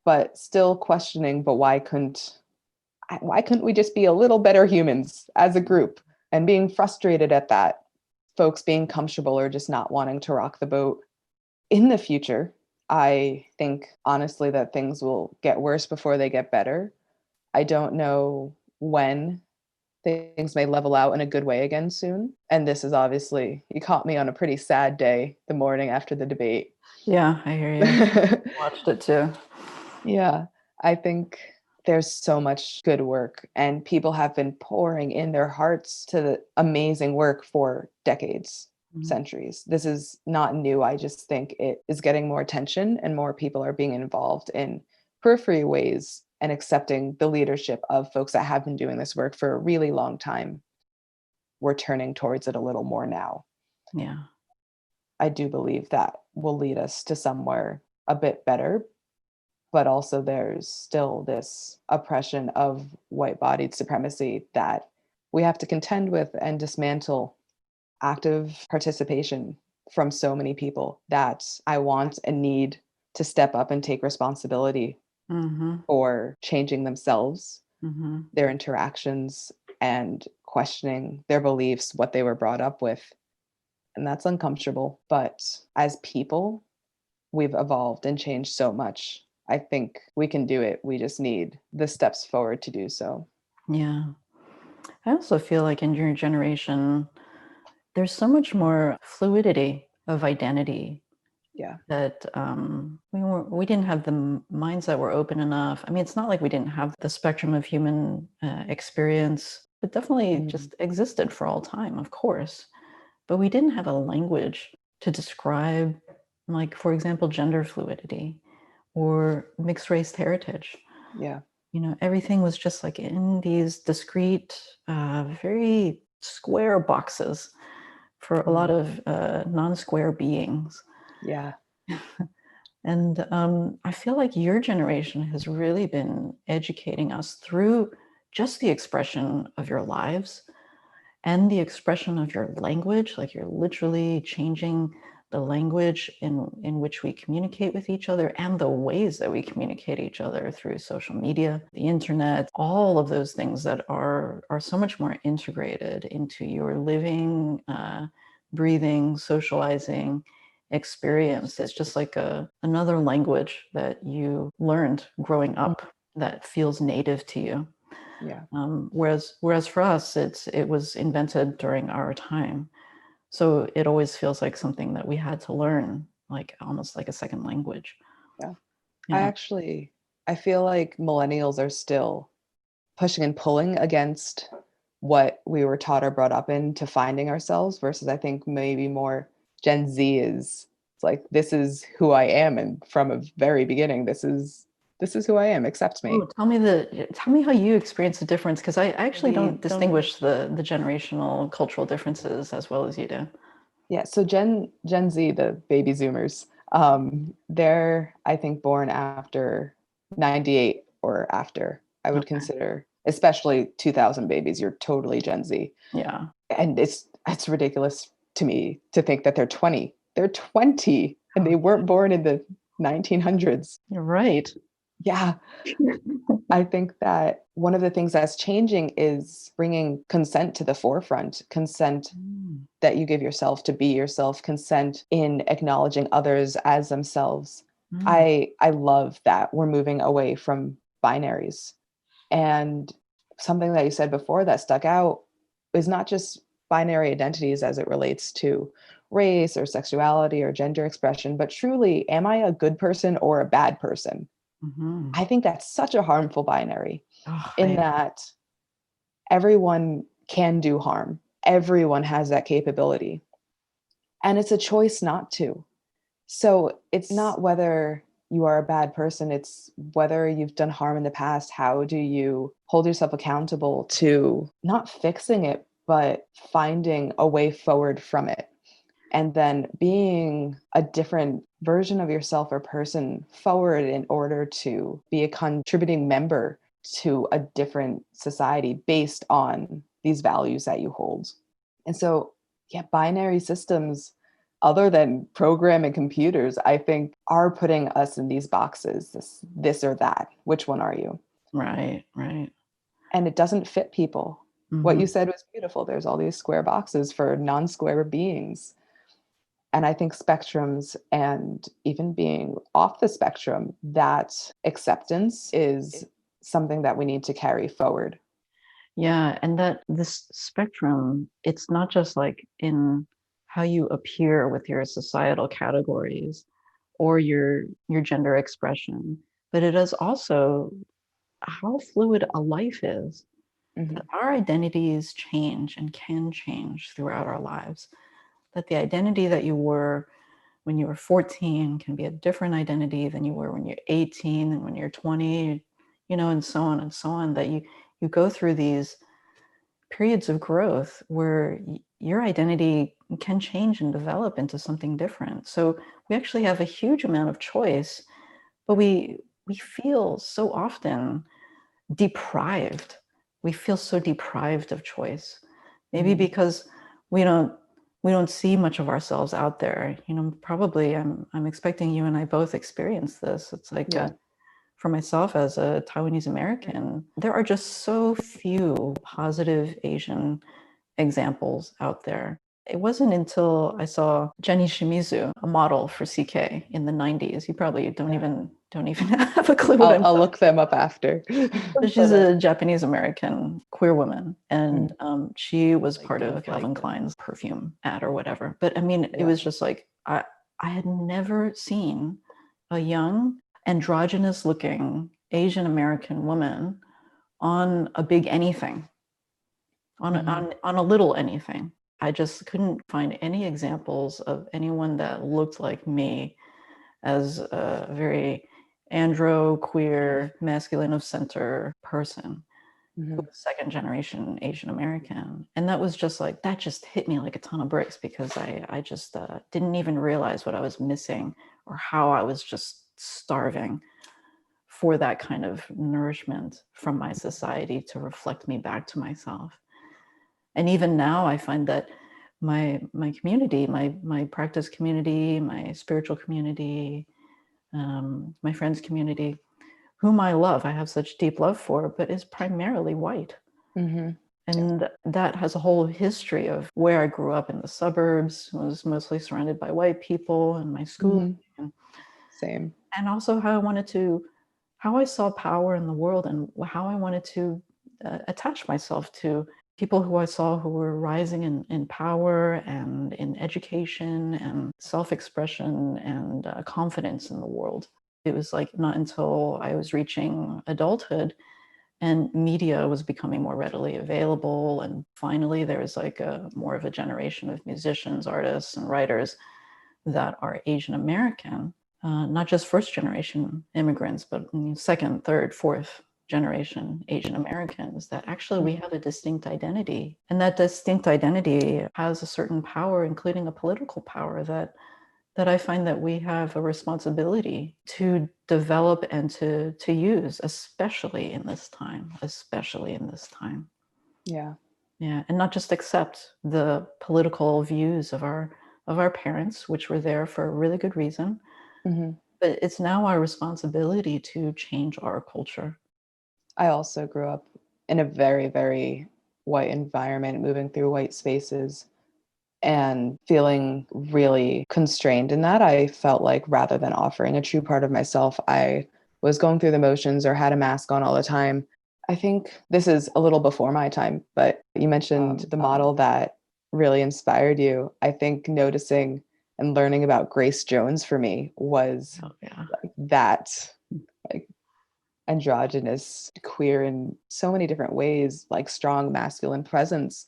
but still questioning, but why couldn't we just be a little better humans as a group? And being frustrated at that, folks being comfortable or just not wanting to rock the boat. In the future, I think honestly that things will get worse before they get better. I don't know when things may level out in a good way again soon. And this is obviously, you caught me on a pretty sad day the morning after the debate. Yeah, I hear you. Watched it too. Yeah, I think there's so much good work, and people have been pouring in their hearts to the amazing work for decades, Mhm. centuries. This is not new. I just think it is getting more attention and more people are being involved in periphery ways and accepting the leadership of folks that have been doing this work for a really long time. We're turning towards it a little more now. Yeah. I do believe that will lead us to somewhere a bit better, but also there's still this oppression of white-bodied supremacy that we have to contend with and dismantle. Active participation from so many people that I want and need to step up and take responsibility Mm-hmm. for changing themselves, Mm-hmm. their interactions, and questioning their beliefs, what they were brought up with. And that's uncomfortable. But as people, we've evolved and changed so much. I think we can do it. We just need the steps forward to do so. Yeah. I also feel like in your generation, there's so much more fluidity of identity Yeah. that we didn't have the minds that were open enough. I mean, it's not like we didn't have the spectrum of human experience, but definitely Mm. just existed for all time, of course. But we didn't have a language to describe, like, for example, gender fluidity or mixed race heritage. Yeah. Everything was just like in these discrete, very square boxes for a lot Mm. of non-square beings. Yeah. And I feel like your generation has really been educating us through just the expression of your lives and the expression of your language. Like you're literally changing the language in which we communicate with each other and the ways that we communicate each other through social media, the internet, all of those things that are so much more integrated into your living, breathing, socializing experience. It's just like another language that you learned growing up that feels native to you. Yeah. Whereas for us, it was invented during our time, so it always feels like something that we had to learn, like almost like a second language. Yeah. Yeah. I feel like millennials are still pushing and pulling against what we were taught or brought up into finding ourselves, versus I think maybe more Gen Z is, it's like, this is who I am. And from a very beginning, this is who I am, accept Oh, me. tell me how you experience the difference, because I actually We don't don't. distinguish the generational cultural differences as well as you do. Yeah, so Gen Z, the baby Zoomers, they're I think born after 98 or after. I would Okay. consider, especially 2000 babies, you're totally Gen Z. Yeah. And it's ridiculous to me to think that they're 20. They're 20. and they weren't born in the 1900s. You're right. Yeah. I think that one of the things that's changing is bringing consent to the forefront, consent that you give yourself to be yourself, consent in acknowledging others as themselves. I love that we're moving away from binaries. And something that you said before that stuck out is not just binary identities as it relates to race or sexuality or gender expression, but truly, am I a good person or a bad person? I think that's such a harmful binary in that everyone can do harm. Everyone has that capability. And it's a choice not to. So it's not whether you are a bad person, it's whether you've done harm in the past. How do you hold yourself accountable to not fixing it, but finding a way forward from it? And then being a different version of yourself or person forward in order to be a contributing member to a different society based on these values that you hold. And so, yeah, binary systems, other than programming computers, I think are putting us in these boxes, this or that. Which one are you? Right, right. And it doesn't fit people. What you said was beautiful. There's all these square boxes for non-square beings. And I think spectrums and even being off the spectrum, that acceptance is something that we need to carry forward. Yeah, and that this spectrum, it's not just like in how you appear with your societal categories or your gender expression, but it is also how fluid a life is. That our identities change and can change throughout our lives. That the identity that you were when you were 14 can be a different identity than you were when you're 18 and when you're 20, and so on and so on. That you go through these periods of growth where your identity can change and develop into something different. So we actually have a huge amount of choice, but we feel so often deprived. We feel so deprived of choice. Maybe because we don't see much of ourselves out there. Probably I'm expecting you and I both experience this. It's like for myself as a Taiwanese American, there are just so few positive Asian examples out there. It wasn't until I saw Jenny Shimizu, a model for CK in the 90s. You probably don't even have a clue what I'll look them up after. She's a Japanese American queer woman, and she was part of Calvin Klein's perfume ad or whatever. But I mean, it was just like I had never seen a young androgynous looking Asian American woman on a big anything, on a little anything. I just couldn't find any examples of anyone that looked like me as a very andro, queer, masculine of center person who was second generation Asian American. And that was just like, that just hit me like a ton of bricks because I just didn't even realize what I was missing or how I was just starving for that kind of nourishment from my society to reflect me back to myself. And even now I find that my community, my practice community, my spiritual community, my friends community, whom I love, I have such deep love for, but is primarily white. And that has a whole history of where I grew up in the suburbs, was mostly surrounded by white people and my school. Same. And also how I saw power in the world and how I wanted to attach myself to people who I saw who were rising in power and in education and self-expression and confidence in the world. It was like not until I was reaching adulthood and media was becoming more readily available. And finally, there was like more of a generation of musicians, artists, and writers that are Asian American, not just first generation immigrants, but second, third, fourth generation Asian Americans, that actually we have a distinct identity. And that distinct identity has a certain power, including a political power that I find that we have a responsibility to develop and to use, especially in this time, Yeah. Yeah. And not just accept the political views of our of our parents, which were there for a really good reason. Mm-hmm. But it's now our responsibility to change our culture. I also grew up in a very, very white environment, moving through white spaces and feeling really constrained in that. I felt like rather than offering a true part of myself, I was going through the motions or had a mask on all the time. I think this is a little before my time, but you mentioned the model that really inspired you. I think noticing and learning about Grace Jones for me was like that, like androgynous, queer in so many different ways, like strong masculine presence.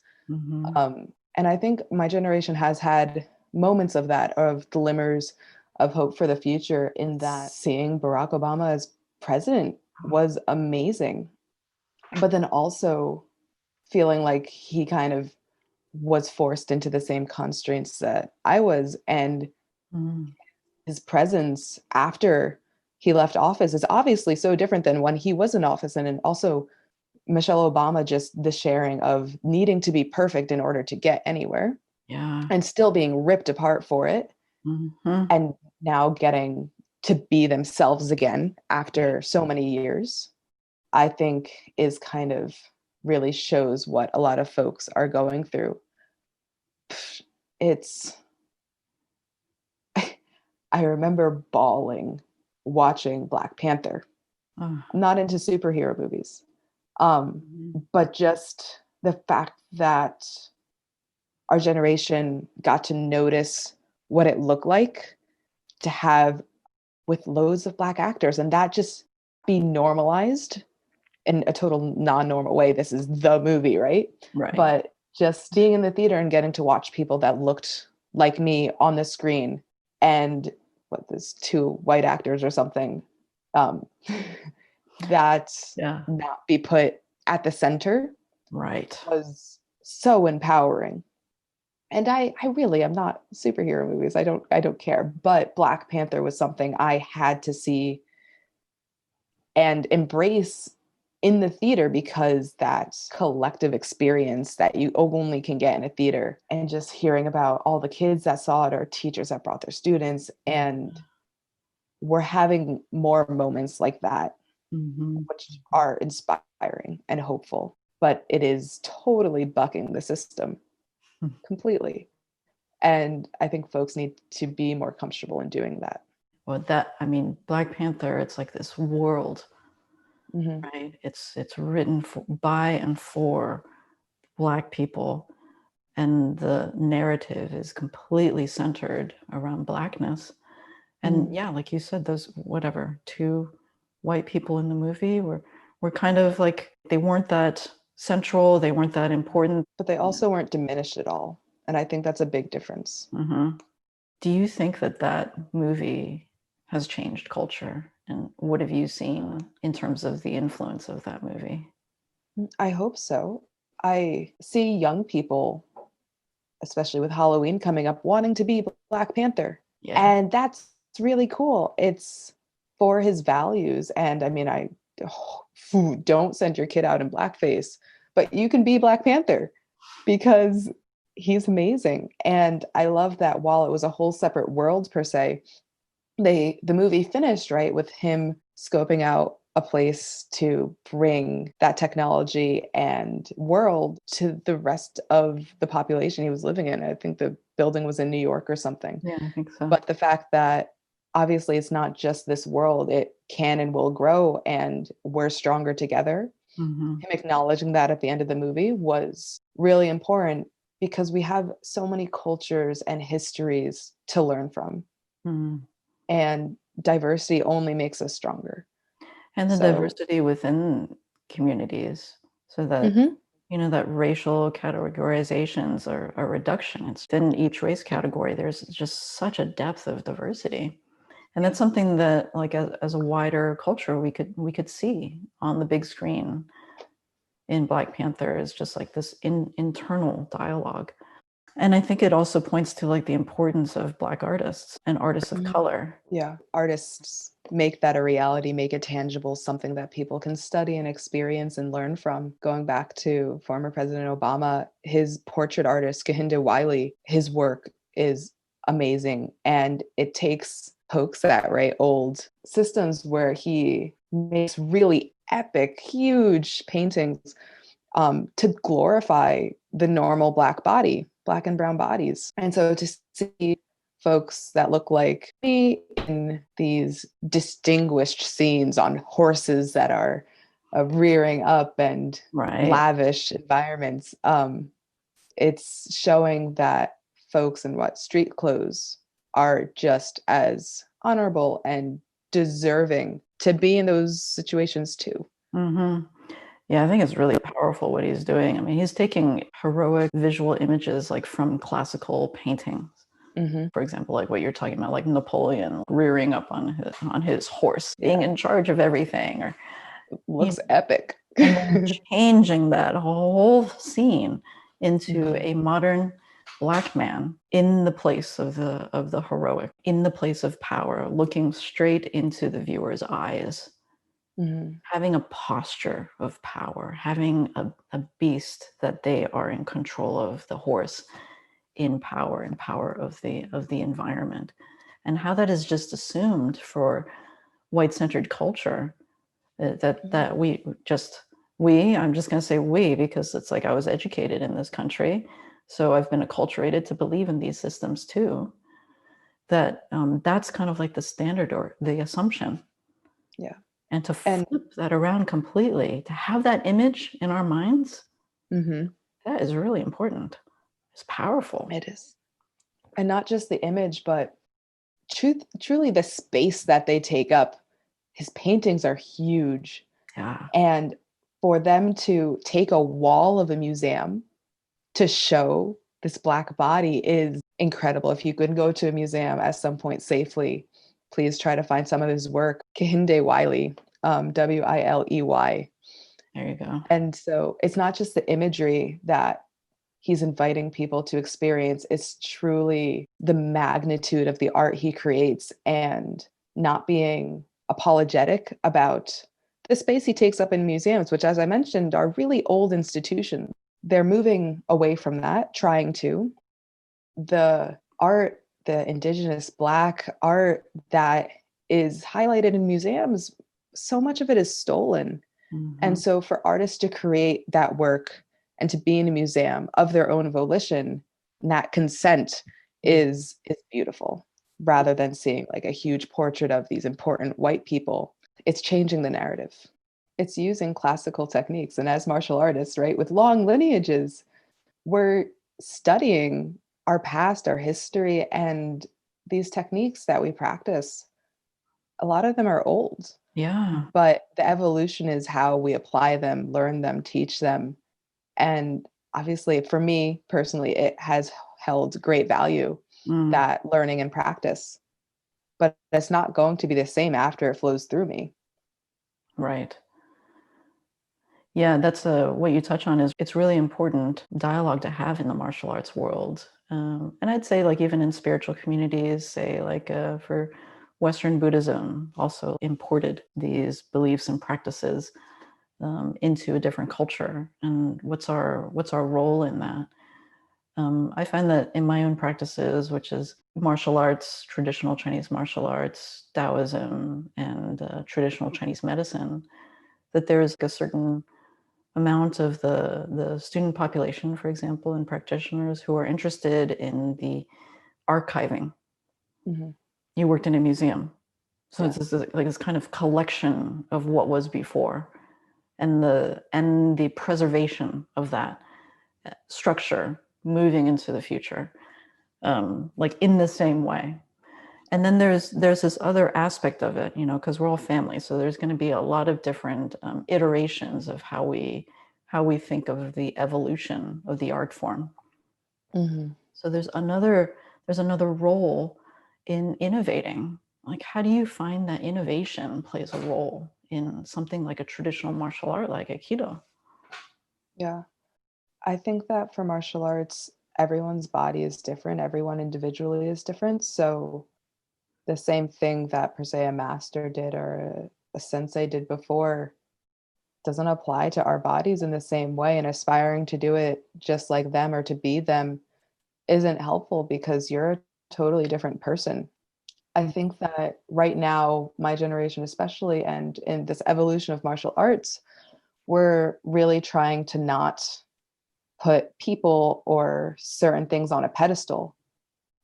And I think my generation has had moments of that, of glimmers of hope for the future, in that seeing Barack Obama as president was amazing. But then also feeling like he kind of was forced into the same constraints that I was. And his presence after he left office is obviously so different than when he was in office. And also Michelle Obama, just the sharing of needing to be perfect in order to get anywhere. And still being ripped apart for it. And now getting to be themselves again after so many years, I think is kind of really shows what a lot of folks are going through. It's, I remember bawling watching Black Panther. Not into superhero movies, but just the fact that our generation got to notice what it looked like to have with loads of Black actors, and that just be normalized in a total non-normal way. This is the movie, right? But just being in the theater and getting to watch people that looked like me on the screen, and what, there's two white actors or something, that not be put at the center was so empowering. And I really am not superhero movies. I don't care. But Black Panther was something I had to see and embrace in the theater, because that collective experience that you only can get in a theater, and just hearing about all the kids that saw it or teachers that brought their students, and we're having more moments like that, which are inspiring and hopeful, but it is totally bucking the system completely. And I think folks need to be more comfortable in doing that. Well, Black Panther, it's like this world, right? It's written by and for Black people, and the narrative is completely centered around Blackness. And like you said, those two white people in the movie were kind of like, they weren't that central, they weren't that important, but they also weren't diminished at all. And I think that's a big difference. Do you think that movie has changed culture? And what have you seen in terms of the influence of that movie? I hope so. I see young people, especially with Halloween coming up, wanting to be Black Panther. And that's really cool. It's for his values. And I mean, don't send your kid out in blackface, but you can be Black Panther because he's amazing. And I love that while it was a whole separate world per se, the movie finished right with him scoping out a place to bring that technology and world to the rest of the population he was living in. I think the building was in New York or something. Yeah, I think so. But the fact that obviously it's not just this world, it can and will grow, and we're stronger together. Him acknowledging that at the end of the movie was really important, because we have so many cultures and histories to learn from. And diversity only makes us stronger. And the diversity within communities, so that that racial categorizations are a reduction. It's in each race category, there's just such a depth of diversity. And that's something that, like, as a wider culture, we could see on the big screen in Black Panther, is just like this internal dialogue. And I think it also points to like the importance of Black artists and artists of color. Yeah, artists make that a reality, make it tangible, something that people can study and experience and learn from. Going back to former President Obama, his portrait artist, Kehinde Wiley, his work is amazing. And it pokes at old systems where he makes really epic, huge paintings to glorify the normal Black and brown bodies. And so to see folks that look like me in these distinguished scenes on horses that are rearing up and lavish environments, it's showing that folks in street clothes are just as honorable and deserving to be in those situations too. Mm-hmm. Yeah, I think it's really powerful what he's doing. I mean, he's taking heroic visual images like from classical paintings. Mm-hmm. For example, like what you're talking about, like Napoleon rearing up on his horse, being in charge of everything, or looks epic. And then changing that whole scene into a modern Black man in the place of the heroic, in the place of power, looking straight into the viewer's eyes. Having a posture of power, having a beast that they are in control of, the horse in power of the environment, and how that is just assumed for white-centered culture, that I'm just going to say we, because it's like I was educated in this country, so I've been acculturated to believe in these systems too, that that's kind of like the standard or the assumption. Yeah. And to flip that around completely, to have that image in our minds, that is really important. It's powerful. It is. And not just the image, but truly the space that they take up. His paintings are huge. Yeah. And for them to take a wall of a museum to show this Black body is incredible. If you could go to a museum at some point safely, please try to find some of his work. Kehinde Wiley, Wiley. There you go. And so it's not just the imagery that he's inviting people to experience, it's truly the magnitude of the art he creates, and not being apologetic about the space he takes up in museums, which, as I mentioned, are really old institutions. They're moving away from that, trying to. The art, the indigenous Black art that is highlighted in museums, so much of it is stolen. And so for artists to create that work and to be in a museum of their own volition, and that consent is beautiful, rather than seeing like a huge portrait of these important white people. It's changing the narrative. It's using classical techniques. And as martial artists, right, with long lineages, we're studying our past, our history, and these techniques that we practice. A lot of them are old. Yeah. But the evolution is how we apply them, learn them, teach them. And obviously, for me personally, it has held great value, that learning and practice. But it's not going to be the same after it flows through me. Right. Yeah, that's what you touch on. Is it's really important dialogue to have in the martial arts world. And I'd say like even in spiritual communities, say like for Western Buddhism also imported these beliefs and practices into a different culture. And what's our role in that? I find that in my own practices, which is martial arts, traditional Chinese martial arts, Taoism, and traditional Chinese medicine, that there is a certain amount of the student population, for example, and practitioners who are interested in the archiving. You worked in a museum. So it's like this kind of collection of what was before, and the preservation of that structure moving into the future, like in the same way. And then there's this other aspect of it, because we're all family. So there's going to be a lot of different iterations of how we think of the evolution of the art form. So there's another role in innovating. Like, how do you find that innovation plays a role in something like a traditional martial art like Aikido? Yeah. I think that for martial arts, everyone's body is different. Everyone individually is different. So the same thing that per se a master did or a sensei did before doesn't apply to our bodies in the same way. And aspiring to do it just like them or to be them isn't helpful, because you're a totally different person. I think that right now, my generation especially, and in this evolution of martial arts, we're really trying to not put people or certain things on a pedestal.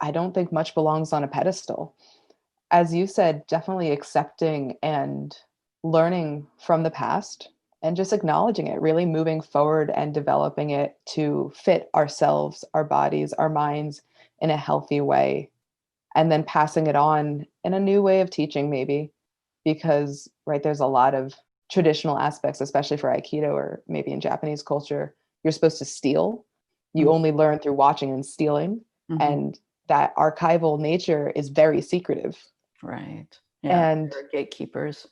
I don't think much belongs on a pedestal. As you said, definitely accepting and learning from the past and just acknowledging it, really moving forward and developing it to fit ourselves, our bodies, our minds in a healthy way. And then passing it on in a new way of teaching, maybe, because, right, there's a lot of traditional aspects, especially for Aikido or maybe in Japanese culture. You're supposed to steal. You Mhm. only learn through watching and stealing. Mhm. And that archival nature is very secretive. Right. Yeah. And They're gatekeepers.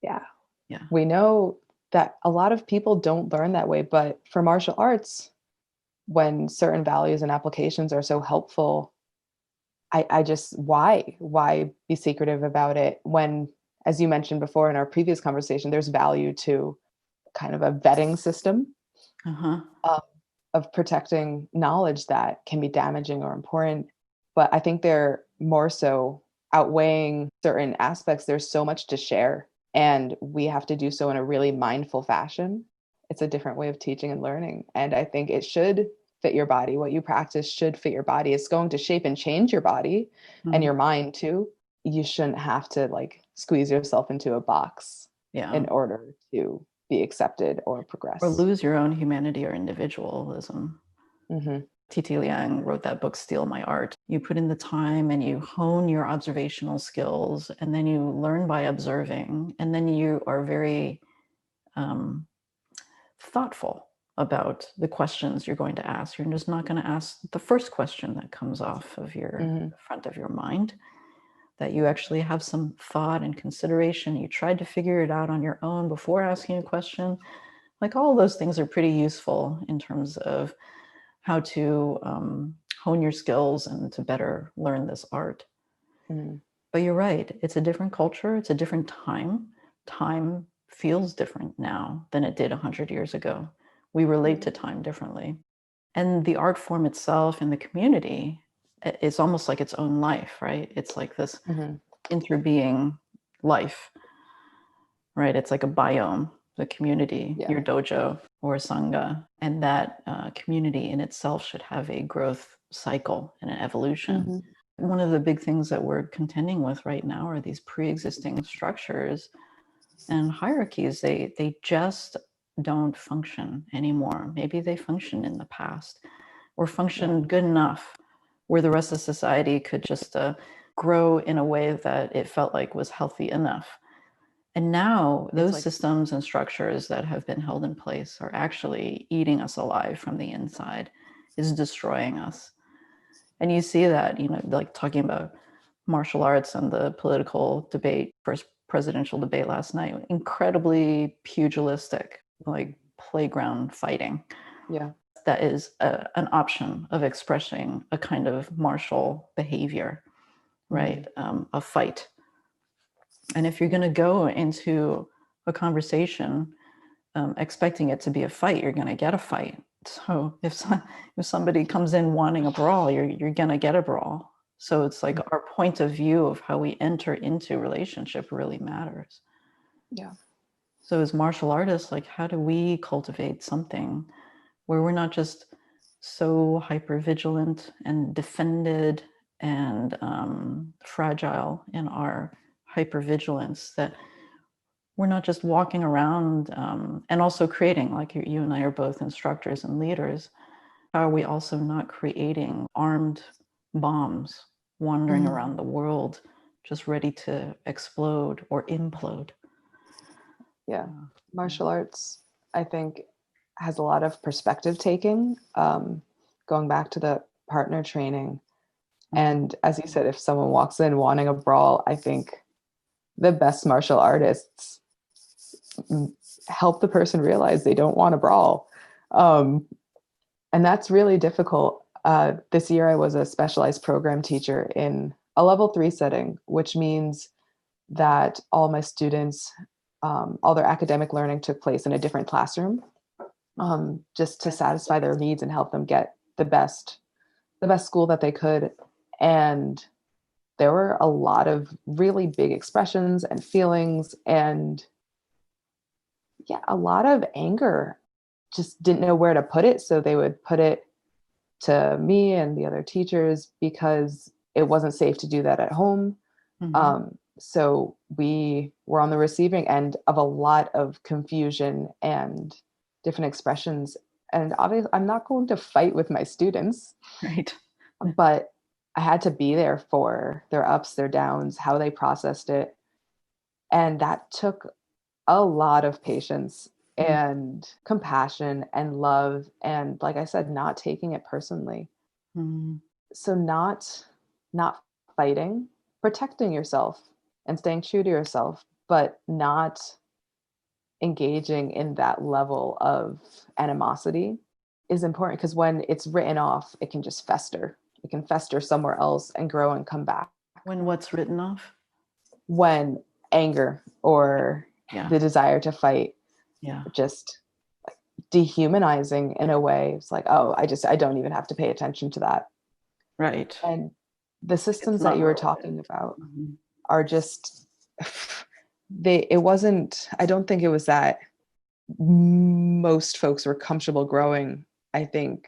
yeah, Yeah. we know that a lot of people don't learn that way. But for martial arts, when certain values and applications are so helpful, I just, why be secretive about it when, as you mentioned before in our previous conversation, there's value to kind of a vetting system Uh-huh. uh, of protecting knowledge that can be damaging or important. But I think they're more so outweighing certain aspects. There's so much to share, and we have to do so in a really mindful fashion. It's a different way of teaching and learning. And I think it should fit your body. What you practice should fit your body. It's going to shape and change your body and Mhm. your mind too. You shouldn't have to like squeeze yourself into a box Yeah. in order to be accepted or Or progress. lose your own humanity or individualism. Mm-hmm. T.T. Liang wrote that book, Steal My Art. You put in the time and you hone your observational skills, and then you learn by observing, and then you are very thoughtful about the questions you're going to ask. You're just not going to ask the first question that comes off of your Mm-hmm. front of your mind, that you actually have some thought and consideration. You tried to figure it out on your own before asking a question. Like all of those things are pretty useful in terms of how to hone your skills and to better learn this art. Mm-hmm. But you're right, it's a different culture, it's a different time. Time feels different now than it did 100 years ago. We relate to time differently. And the art form itself and the community, it's almost like its own life, right? It's like this Mm-hmm. interbeing life, right? It's like a biome, the community, Yeah. your dojo or sangha, and that community in itself should have a growth cycle and an evolution. Mm-hmm. One of the big things that we're contending with right now are these pre-existing structures and hierarchies. They just don't function anymore. Maybe they functioned in the past or functioned good enough where the rest of society could just grow in a way that it felt like was healthy enough. And now those systems and structures that have been held in place are actually eating us alive from the inside, is destroying us. And you see that, like talking about martial arts and the political debate, first presidential debate last night, incredibly pugilistic, like playground fighting. Yeah. That is an option of expressing a kind of martial behavior, right? A fight. And if you're going to go into a conversation expecting it to be a fight, you're going to get a fight. So if somebody comes in wanting a brawl, you're going to get a brawl. So it's like our point of view of how we enter into relationship really matters. Yeah. So as martial artists, like how do we cultivate something where we're not just so hyper vigilant and defended and fragile in our hypervigilance that we're not just walking around and also creating, like you and I are both instructors and leaders. How are we also not creating armed bombs wandering around the world, just ready to explode or implode? Yeah. Martial arts, I think, has a lot of perspective taking, going back to the partner training. And as you said, if someone walks in wanting a brawl, I think the best martial artists help the person realize they don't want to brawl. And that's really difficult. This year, I was a specialized program teacher in a level 3 setting, which means that all my students, all their academic learning took place in a different classroom, just to satisfy their needs and help them get the best school that they could. And there were a lot of really big expressions and feelings, and a lot of anger. Just didn't know where to put it. So they would put it to me and the other teachers because it wasn't safe to do that at home. So we were on the receiving end of a lot of confusion and different expressions. And obviously, I'm not going to fight with my students, Right. but I had to be there for their ups, their downs, how they processed it. And that took a lot of patience and compassion and love. And like I said, not taking it personally. So not fighting, protecting yourself and staying true to yourself, but not engaging in that level of animosity is important, because when it's written off, it can just fester. It can fester somewhere else and grow and come back. When what's written off? When anger or the desire to fight, just dehumanizing in a way. It's like, oh, I don't even have to pay attention to that. Right. And the systems that you were talking about are just, I don't think it was that most folks were comfortable growing. I think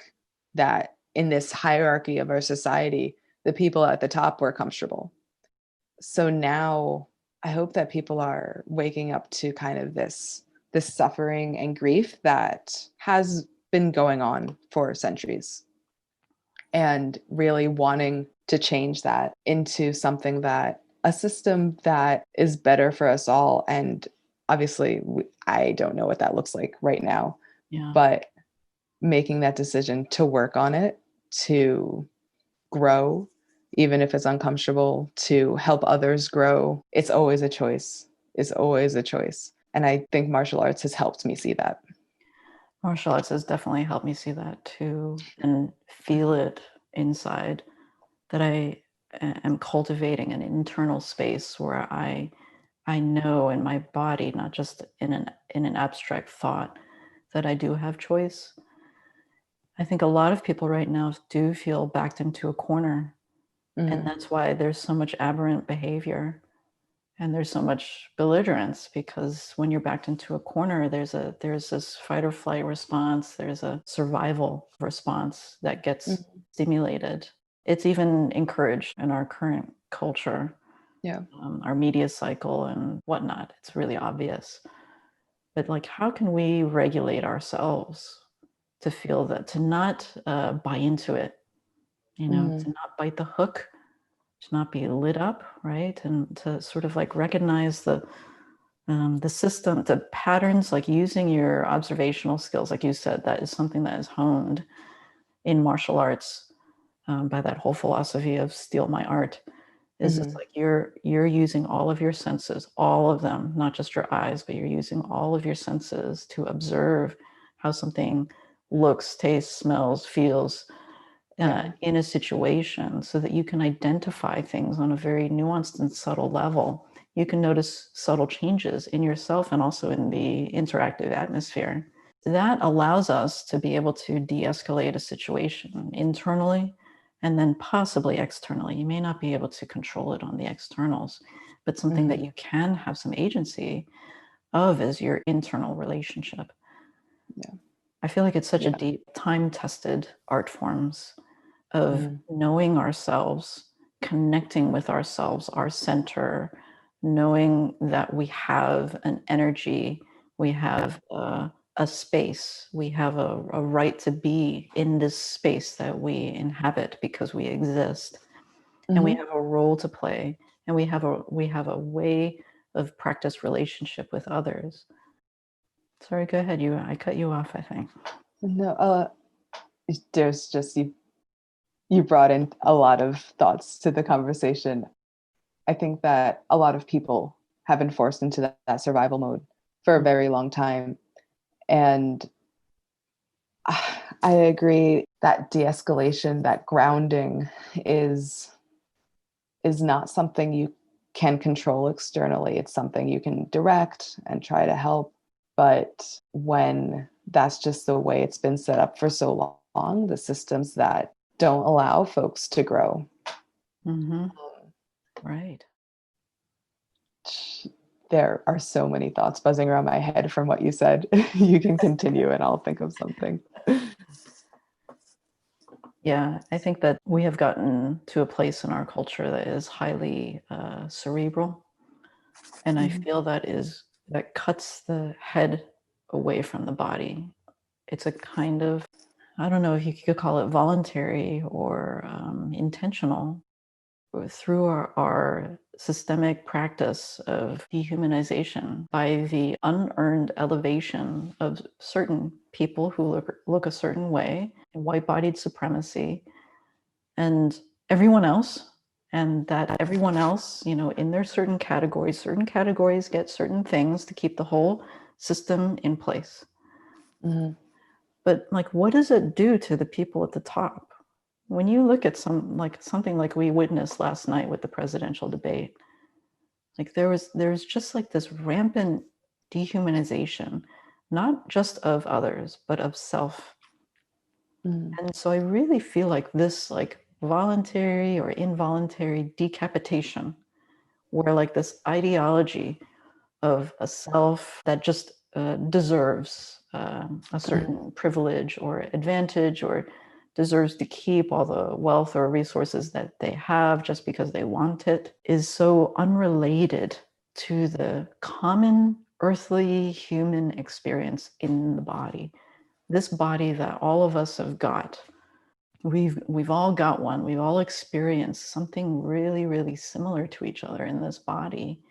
that in this hierarchy of our society, the people at the top were comfortable. So now I hope that people are waking up to kind of this suffering and grief that has been going on for centuries, and really wanting to change that into something that a system that is better for us all. And obviously, I don't know what that looks like right now, but making that decision to work on it, to grow, even if it's uncomfortable, to help others grow. It's always a choice. It's always a choice. And I think martial arts has helped me see that. Martial arts has definitely helped me see that too, and feel it inside, that I am cultivating an internal space where I know in my body, not just in an abstract thought, that I do have choice. I think a lot of people right now do feel backed into a corner. And that's why there's so much aberrant behavior and there's so much belligerence, because when you're backed into a corner, there's this fight or flight response, there's a survival response that gets stimulated. It's even encouraged in our current culture, our media cycle and whatnot. It's really obvious. But like, how can we regulate ourselves to feel that, to not buy into it, to not bite the hook, to not be lit up, right? And to sort of like recognize the system, the patterns, like using your observational skills, like you said, that is something that is honed in martial arts by that whole philosophy of steal my art. Is it's like you're using all of your senses, all of them, not just your eyes, but you're using all of your senses to observe how something looks, tastes, smells, feels in a situation, so that you can identify things on a very nuanced and subtle level. You can notice subtle changes in yourself and also in the interactive atmosphere. That allows us to be able to de-escalate a situation internally and then possibly externally. You may not be able to control it on the externals, but something that you can have some agency of is your internal relationship. I feel like it's such a deep, time-tested art forms of knowing ourselves, connecting with ourselves, our center, knowing that we have an energy, we have a space, we have a right to be in this space that we inhabit because we exist, and we have a role to play, and we have a way of practice relationship with others. Sorry, go ahead. I cut you off, I think. No, there's just you brought in a lot of thoughts to the conversation. I think that a lot of people have been forced into that survival mode for a very long time. And I agree that de-escalation, that grounding is not something you can control externally. It's something you can direct and try to help. But when that's just the way it's been set up for so long, the systems that don't allow folks to grow, Mm-hmm. Right. There are so many thoughts buzzing around my head from what you said. You can continue and I'll think of something. Yeah, I think that we have gotten to a place in our culture that is highly cerebral. And I feel that cuts the head away from the body. It's a kind of, I don't know if you could call it voluntary or intentional, through our systemic practice of dehumanization by the unearned elevation of certain people who look a certain way, white-bodied supremacy, and everyone else. And that everyone else, in their certain categories get certain things to keep the whole system in place. Mm-hmm. But like, what does it do to the people at the top? When you look at something like we witnessed last night with the presidential debate, like there's just like this rampant dehumanization, not just of others, but of self. Mm-hmm. And so I really feel like this like voluntary or involuntary decapitation, where like this ideology of a self that just deserves a certain privilege or advantage, or deserves to keep all the wealth or resources that they have just because they want it, is so unrelated to the common earthly human experience in the body. This body that all of us have got. We've all got one. We've all experienced something really, really similar to each other in this body.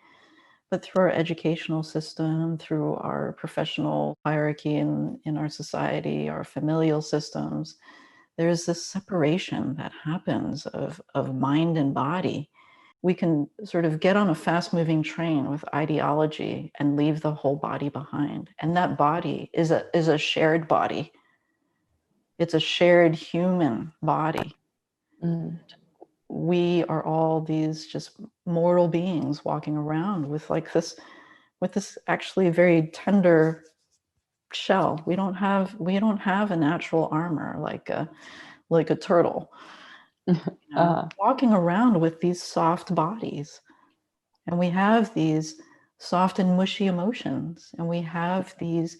But through our educational system, through our professional hierarchy in our society, our familial systems, there's this separation that happens of mind and body. We can sort of get on a fast-moving train with ideology and leave the whole body behind. And that body is a shared body. It's a shared human body. Mm-hmm. We are all these just mortal beings walking around with this actually very tender shell. We don't have a natural armor like a turtle. Walking around with these soft bodies, and we have these soft and mushy emotions, and we have these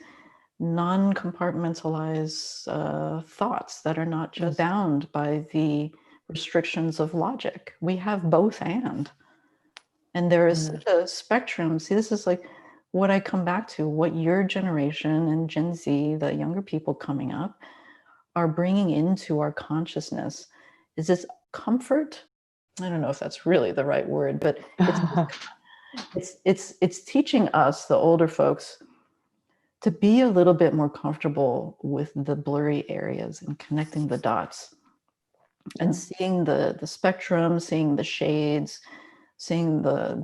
non-compartmentalized thoughts that are not just bound by the restrictions of logic. We have both and there is such a spectrum. See, this is like what I come back to, what your generation and Gen Z, the younger people coming up, are bringing into our consciousness is this comfort. I don't know if that's really the right word, but it's teaching us, the older folks, to be a little bit more comfortable with the blurry areas and connecting the dots and seeing the spectrum, seeing the shades, seeing the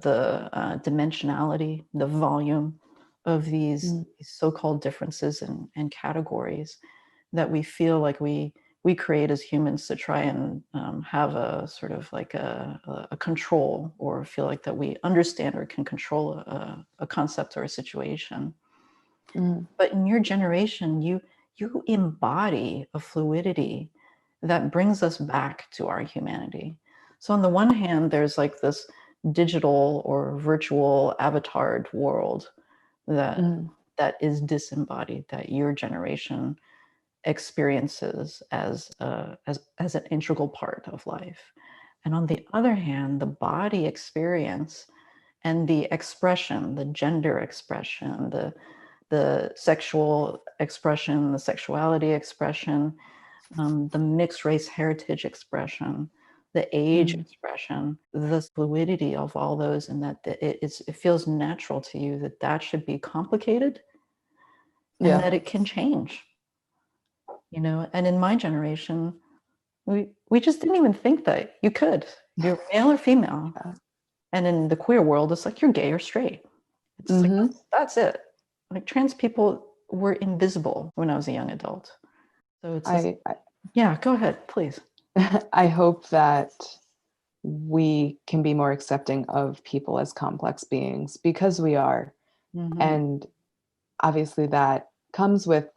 dimensionality, the volume of these so-called differences and categories that we feel like we create as humans to try and have a sort of like a control, or feel like that we understand or can control a concept or a situation. But in your generation, you embody a fluidity that brings us back to our humanity. So on the one hand, there's like this digital or virtual avatared world that that is disembodied, that your generation experiences as an integral part of life. And on the other hand, the body experience and the expression, the gender expression, the sexual expression, the sexuality expression, the mixed race heritage expression, the age expression, the fluidity of all those, and that it feels natural to you that that should be complicated and that it can change. And in my generation, we just didn't even think that you could. You're male or female. And in the queer world, it's like you're gay or straight. It's like that's it. Like trans people were invisible when I was a young adult. So it's yeah, go ahead, please. I hope that we can be more accepting of people as complex beings, because we are. And obviously that comes with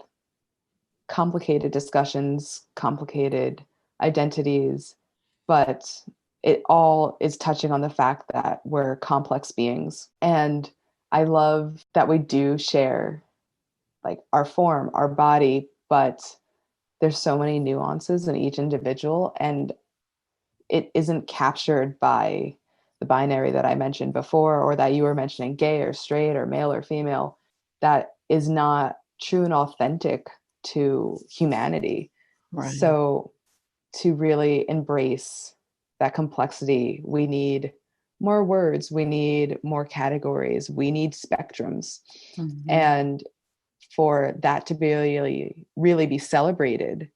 complicated discussions, complicated identities, but it all is touching on the fact that we're complex beings. And I love that we do share like our form, our body, but there's so many nuances in each individual, and it isn't captured by the binary that I mentioned before, or that you were mentioning, gay or straight or male or female. That is not true and authentic to humanity. Right. So to really embrace that complexity, we need more words, we need more categories, we need spectrums. Mm-hmm. And for that to be really be celebrated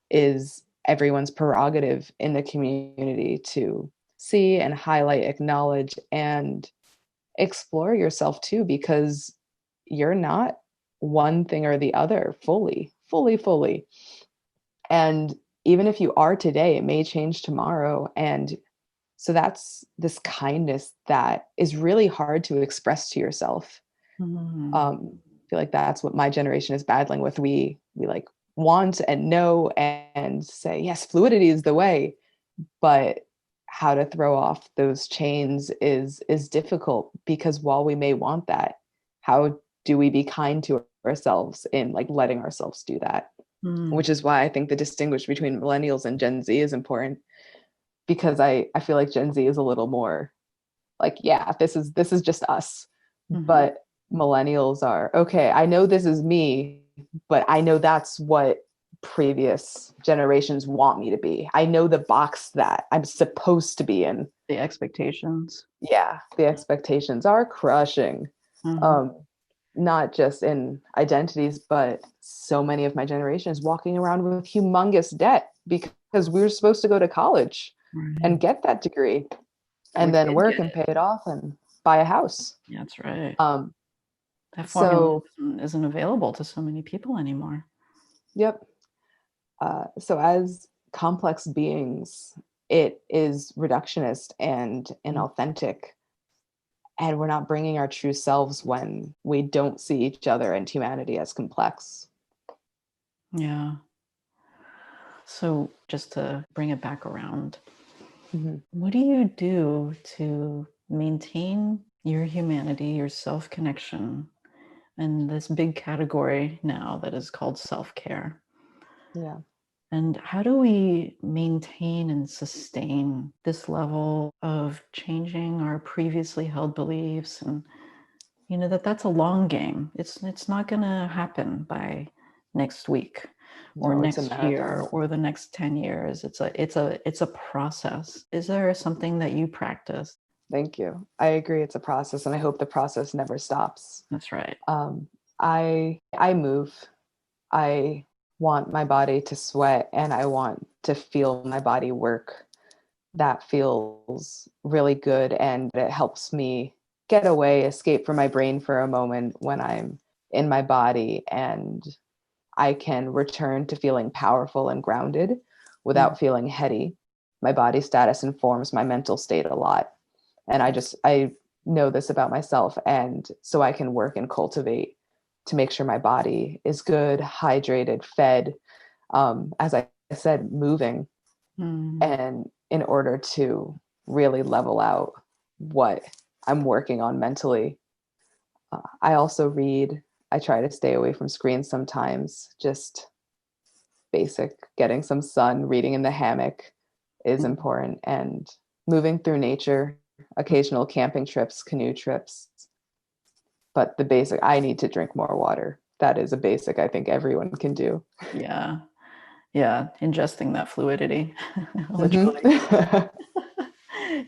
is everyone's prerogative in the community to see and highlight, acknowledge, and explore yourself too, because you're not one thing or the other fully. And even if you are today, it may change tomorrow. And so that's this kindness that is really hard to express to yourself. Mm-hmm. I feel like that's what my generation is battling with. We like want and know and say, yes, fluidity is the way, but how to throw off those chains is difficult, because while we may want that, how do we be kind to ourselves in like letting ourselves do that? Which is why I think the distinguish between millennials and Gen Z is important, because I feel like Gen Z is a little more like, yeah, this is just us. Mm-hmm. But millennials are, okay, I know this is me, but I know that's what previous generations want me to be. I know the box that I'm supposed to be in. The expectations. Yeah, the expectations are crushing. Mm-hmm. Not just in identities, but so many of my generation is walking around with humongous debt because we were supposed to go to college and get that degree and then work and pay it off and buy a house. Yeah, that's right. That formula isn't available to so many people anymore. Yep. So as complex beings, it is reductionist and inauthentic. And we're not bringing our true selves when we don't see each other and humanity as complex. Yeah. So just to bring it back around, what do you do to maintain your humanity, your self-connection, and this big category now that is called self-care? Yeah. And how do we maintain and sustain this level of changing our previously held beliefs? And you know that's a long game. It's not going to happen by next week or next year or the next 10 years. It's a process. Is there something that you practice? Thank you. I agree, it's a process, and I hope the process never stops. That's right. I move. I want my body to sweat, and I want to feel my body work. That feels really good, and it helps me get away, escape from my brain for a moment when I'm in my body, and I can return to feeling powerful and grounded without feeling heady. My body status informs my mental state a lot. And I know this about myself. And so I can work and cultivate to make sure my body is good, hydrated, fed, as I said, moving. And in order to really level out what I'm working on mentally. I also read. I try to stay away from screens sometimes, just basic, getting some sun, reading in the hammock is important, and moving through nature, occasional camping trips, canoe trips. But the basic, I need to drink more water. That is a basic I think everyone can do. Yeah. Yeah. Ingesting that fluidity, literally.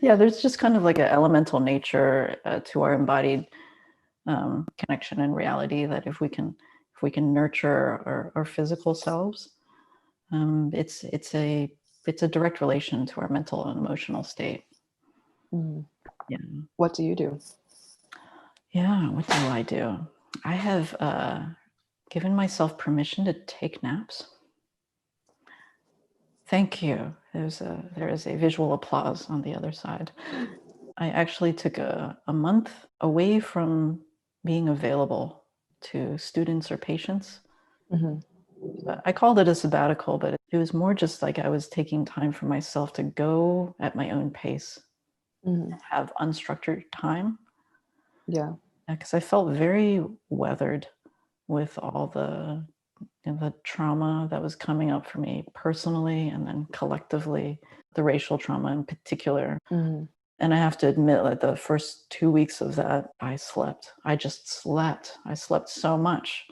Yeah. There's just kind of like an elemental nature to our embodied connection and reality that if we can nurture our physical selves, it's a direct relation to our mental and emotional state. Yeah. What do you do? Yeah, what do I do? I have given myself permission to take naps. Thank you. There is a visual applause on the other side. I actually took a month away from being available to students or patients But I called it a sabbatical, but it was more just like I was taking time for myself to go at my own pace, have unstructured time. Yeah. Because I felt very weathered with all the trauma that was coming up for me personally and then collectively, the racial trauma in particular. And I have to admit, like the first 2 weeks of that, I slept. I just slept. I slept so much.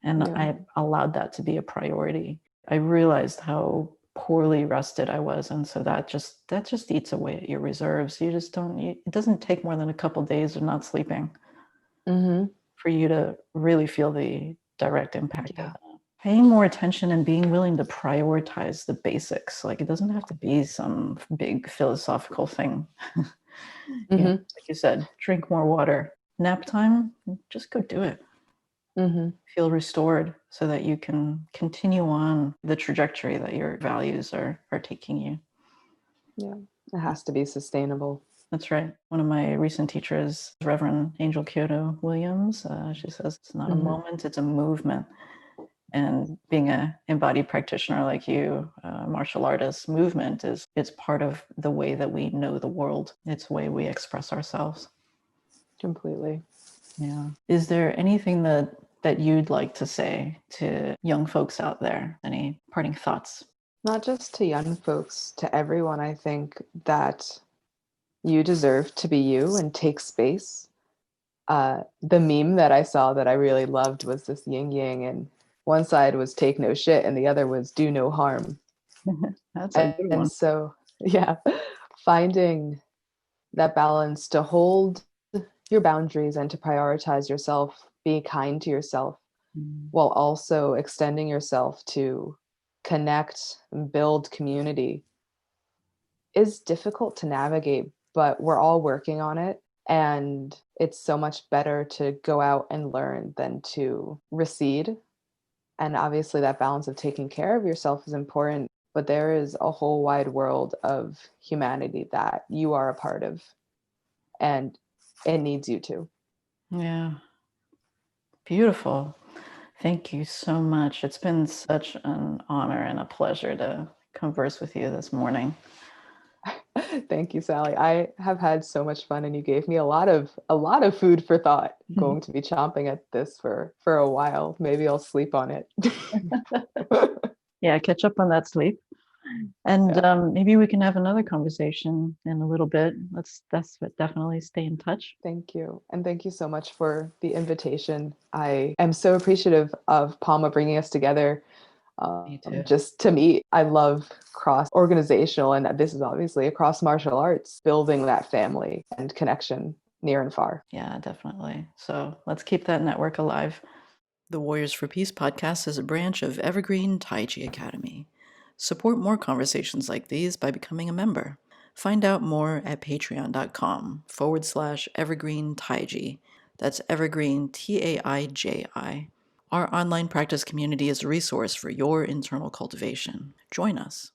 And I allowed that to be a priority. I realized how poorly rested I was. And so that just eats away at your reserves. You just don't, it doesn't take more than a couple of days of not sleeping for you to really feel the direct impact of that. Paying more attention and being willing to prioritize the basics. Like it doesn't have to be some big philosophical thing. Like you said, drink more water. Nap time, just go do it. Feel restored so that you can continue on the trajectory that your values are taking you. Yeah, it has to be sustainable. That's right. One of my recent teachers, Reverend Angel Kyoto Williams, she says it's not a moment, it's a movement. And being an embodied practitioner like you, martial artist, movement it's part of the way that we know the world. It's the way we express ourselves. Completely. Yeah. Is there anything that you'd like to say to young folks out there? Any parting thoughts? Not just to young folks, to everyone. I think that you deserve to be you and take space. The meme that I saw that I really loved was this yin yang, and one side was take no shit and the other was do no harm. That's a good one. And so, yeah, finding that balance to hold your boundaries and to prioritize yourself, be kind to yourself, while also extending yourself to connect and build community is difficult to navigate, but we're all working on it. And it's so much better to go out and learn than to recede. And obviously, that balance of taking care of yourself is important, but there is a whole wide world of humanity that you are a part of, and it needs you to. Yeah. Beautiful. Thank you so much. It's been such an honor and a pleasure to converse with you this morning. Thank you, Sally. I have had so much fun, and you gave me a lot of food for thought. I'm going to be chomping at this for a while. Maybe I'll sleep on it. Yeah, catch up on that sleep. And maybe we can have another conversation in a little bit. Let's definitely stay in touch. Thank you. And thank you so much for the invitation. I am so appreciative of Palma bringing us together. Me too. Just to meet. I love cross-organizational, and this is obviously across martial arts, building that family and connection near and far. Yeah, definitely. So let's keep that network alive. The Warriors for Peace podcast is a branch of Evergreen Taiji Academy. Support more conversations like these by becoming a member. Find out more at patreon.com/Evergreen Taiji. That's Evergreen Taiji. Our online practice community is a resource for your internal cultivation. Join us.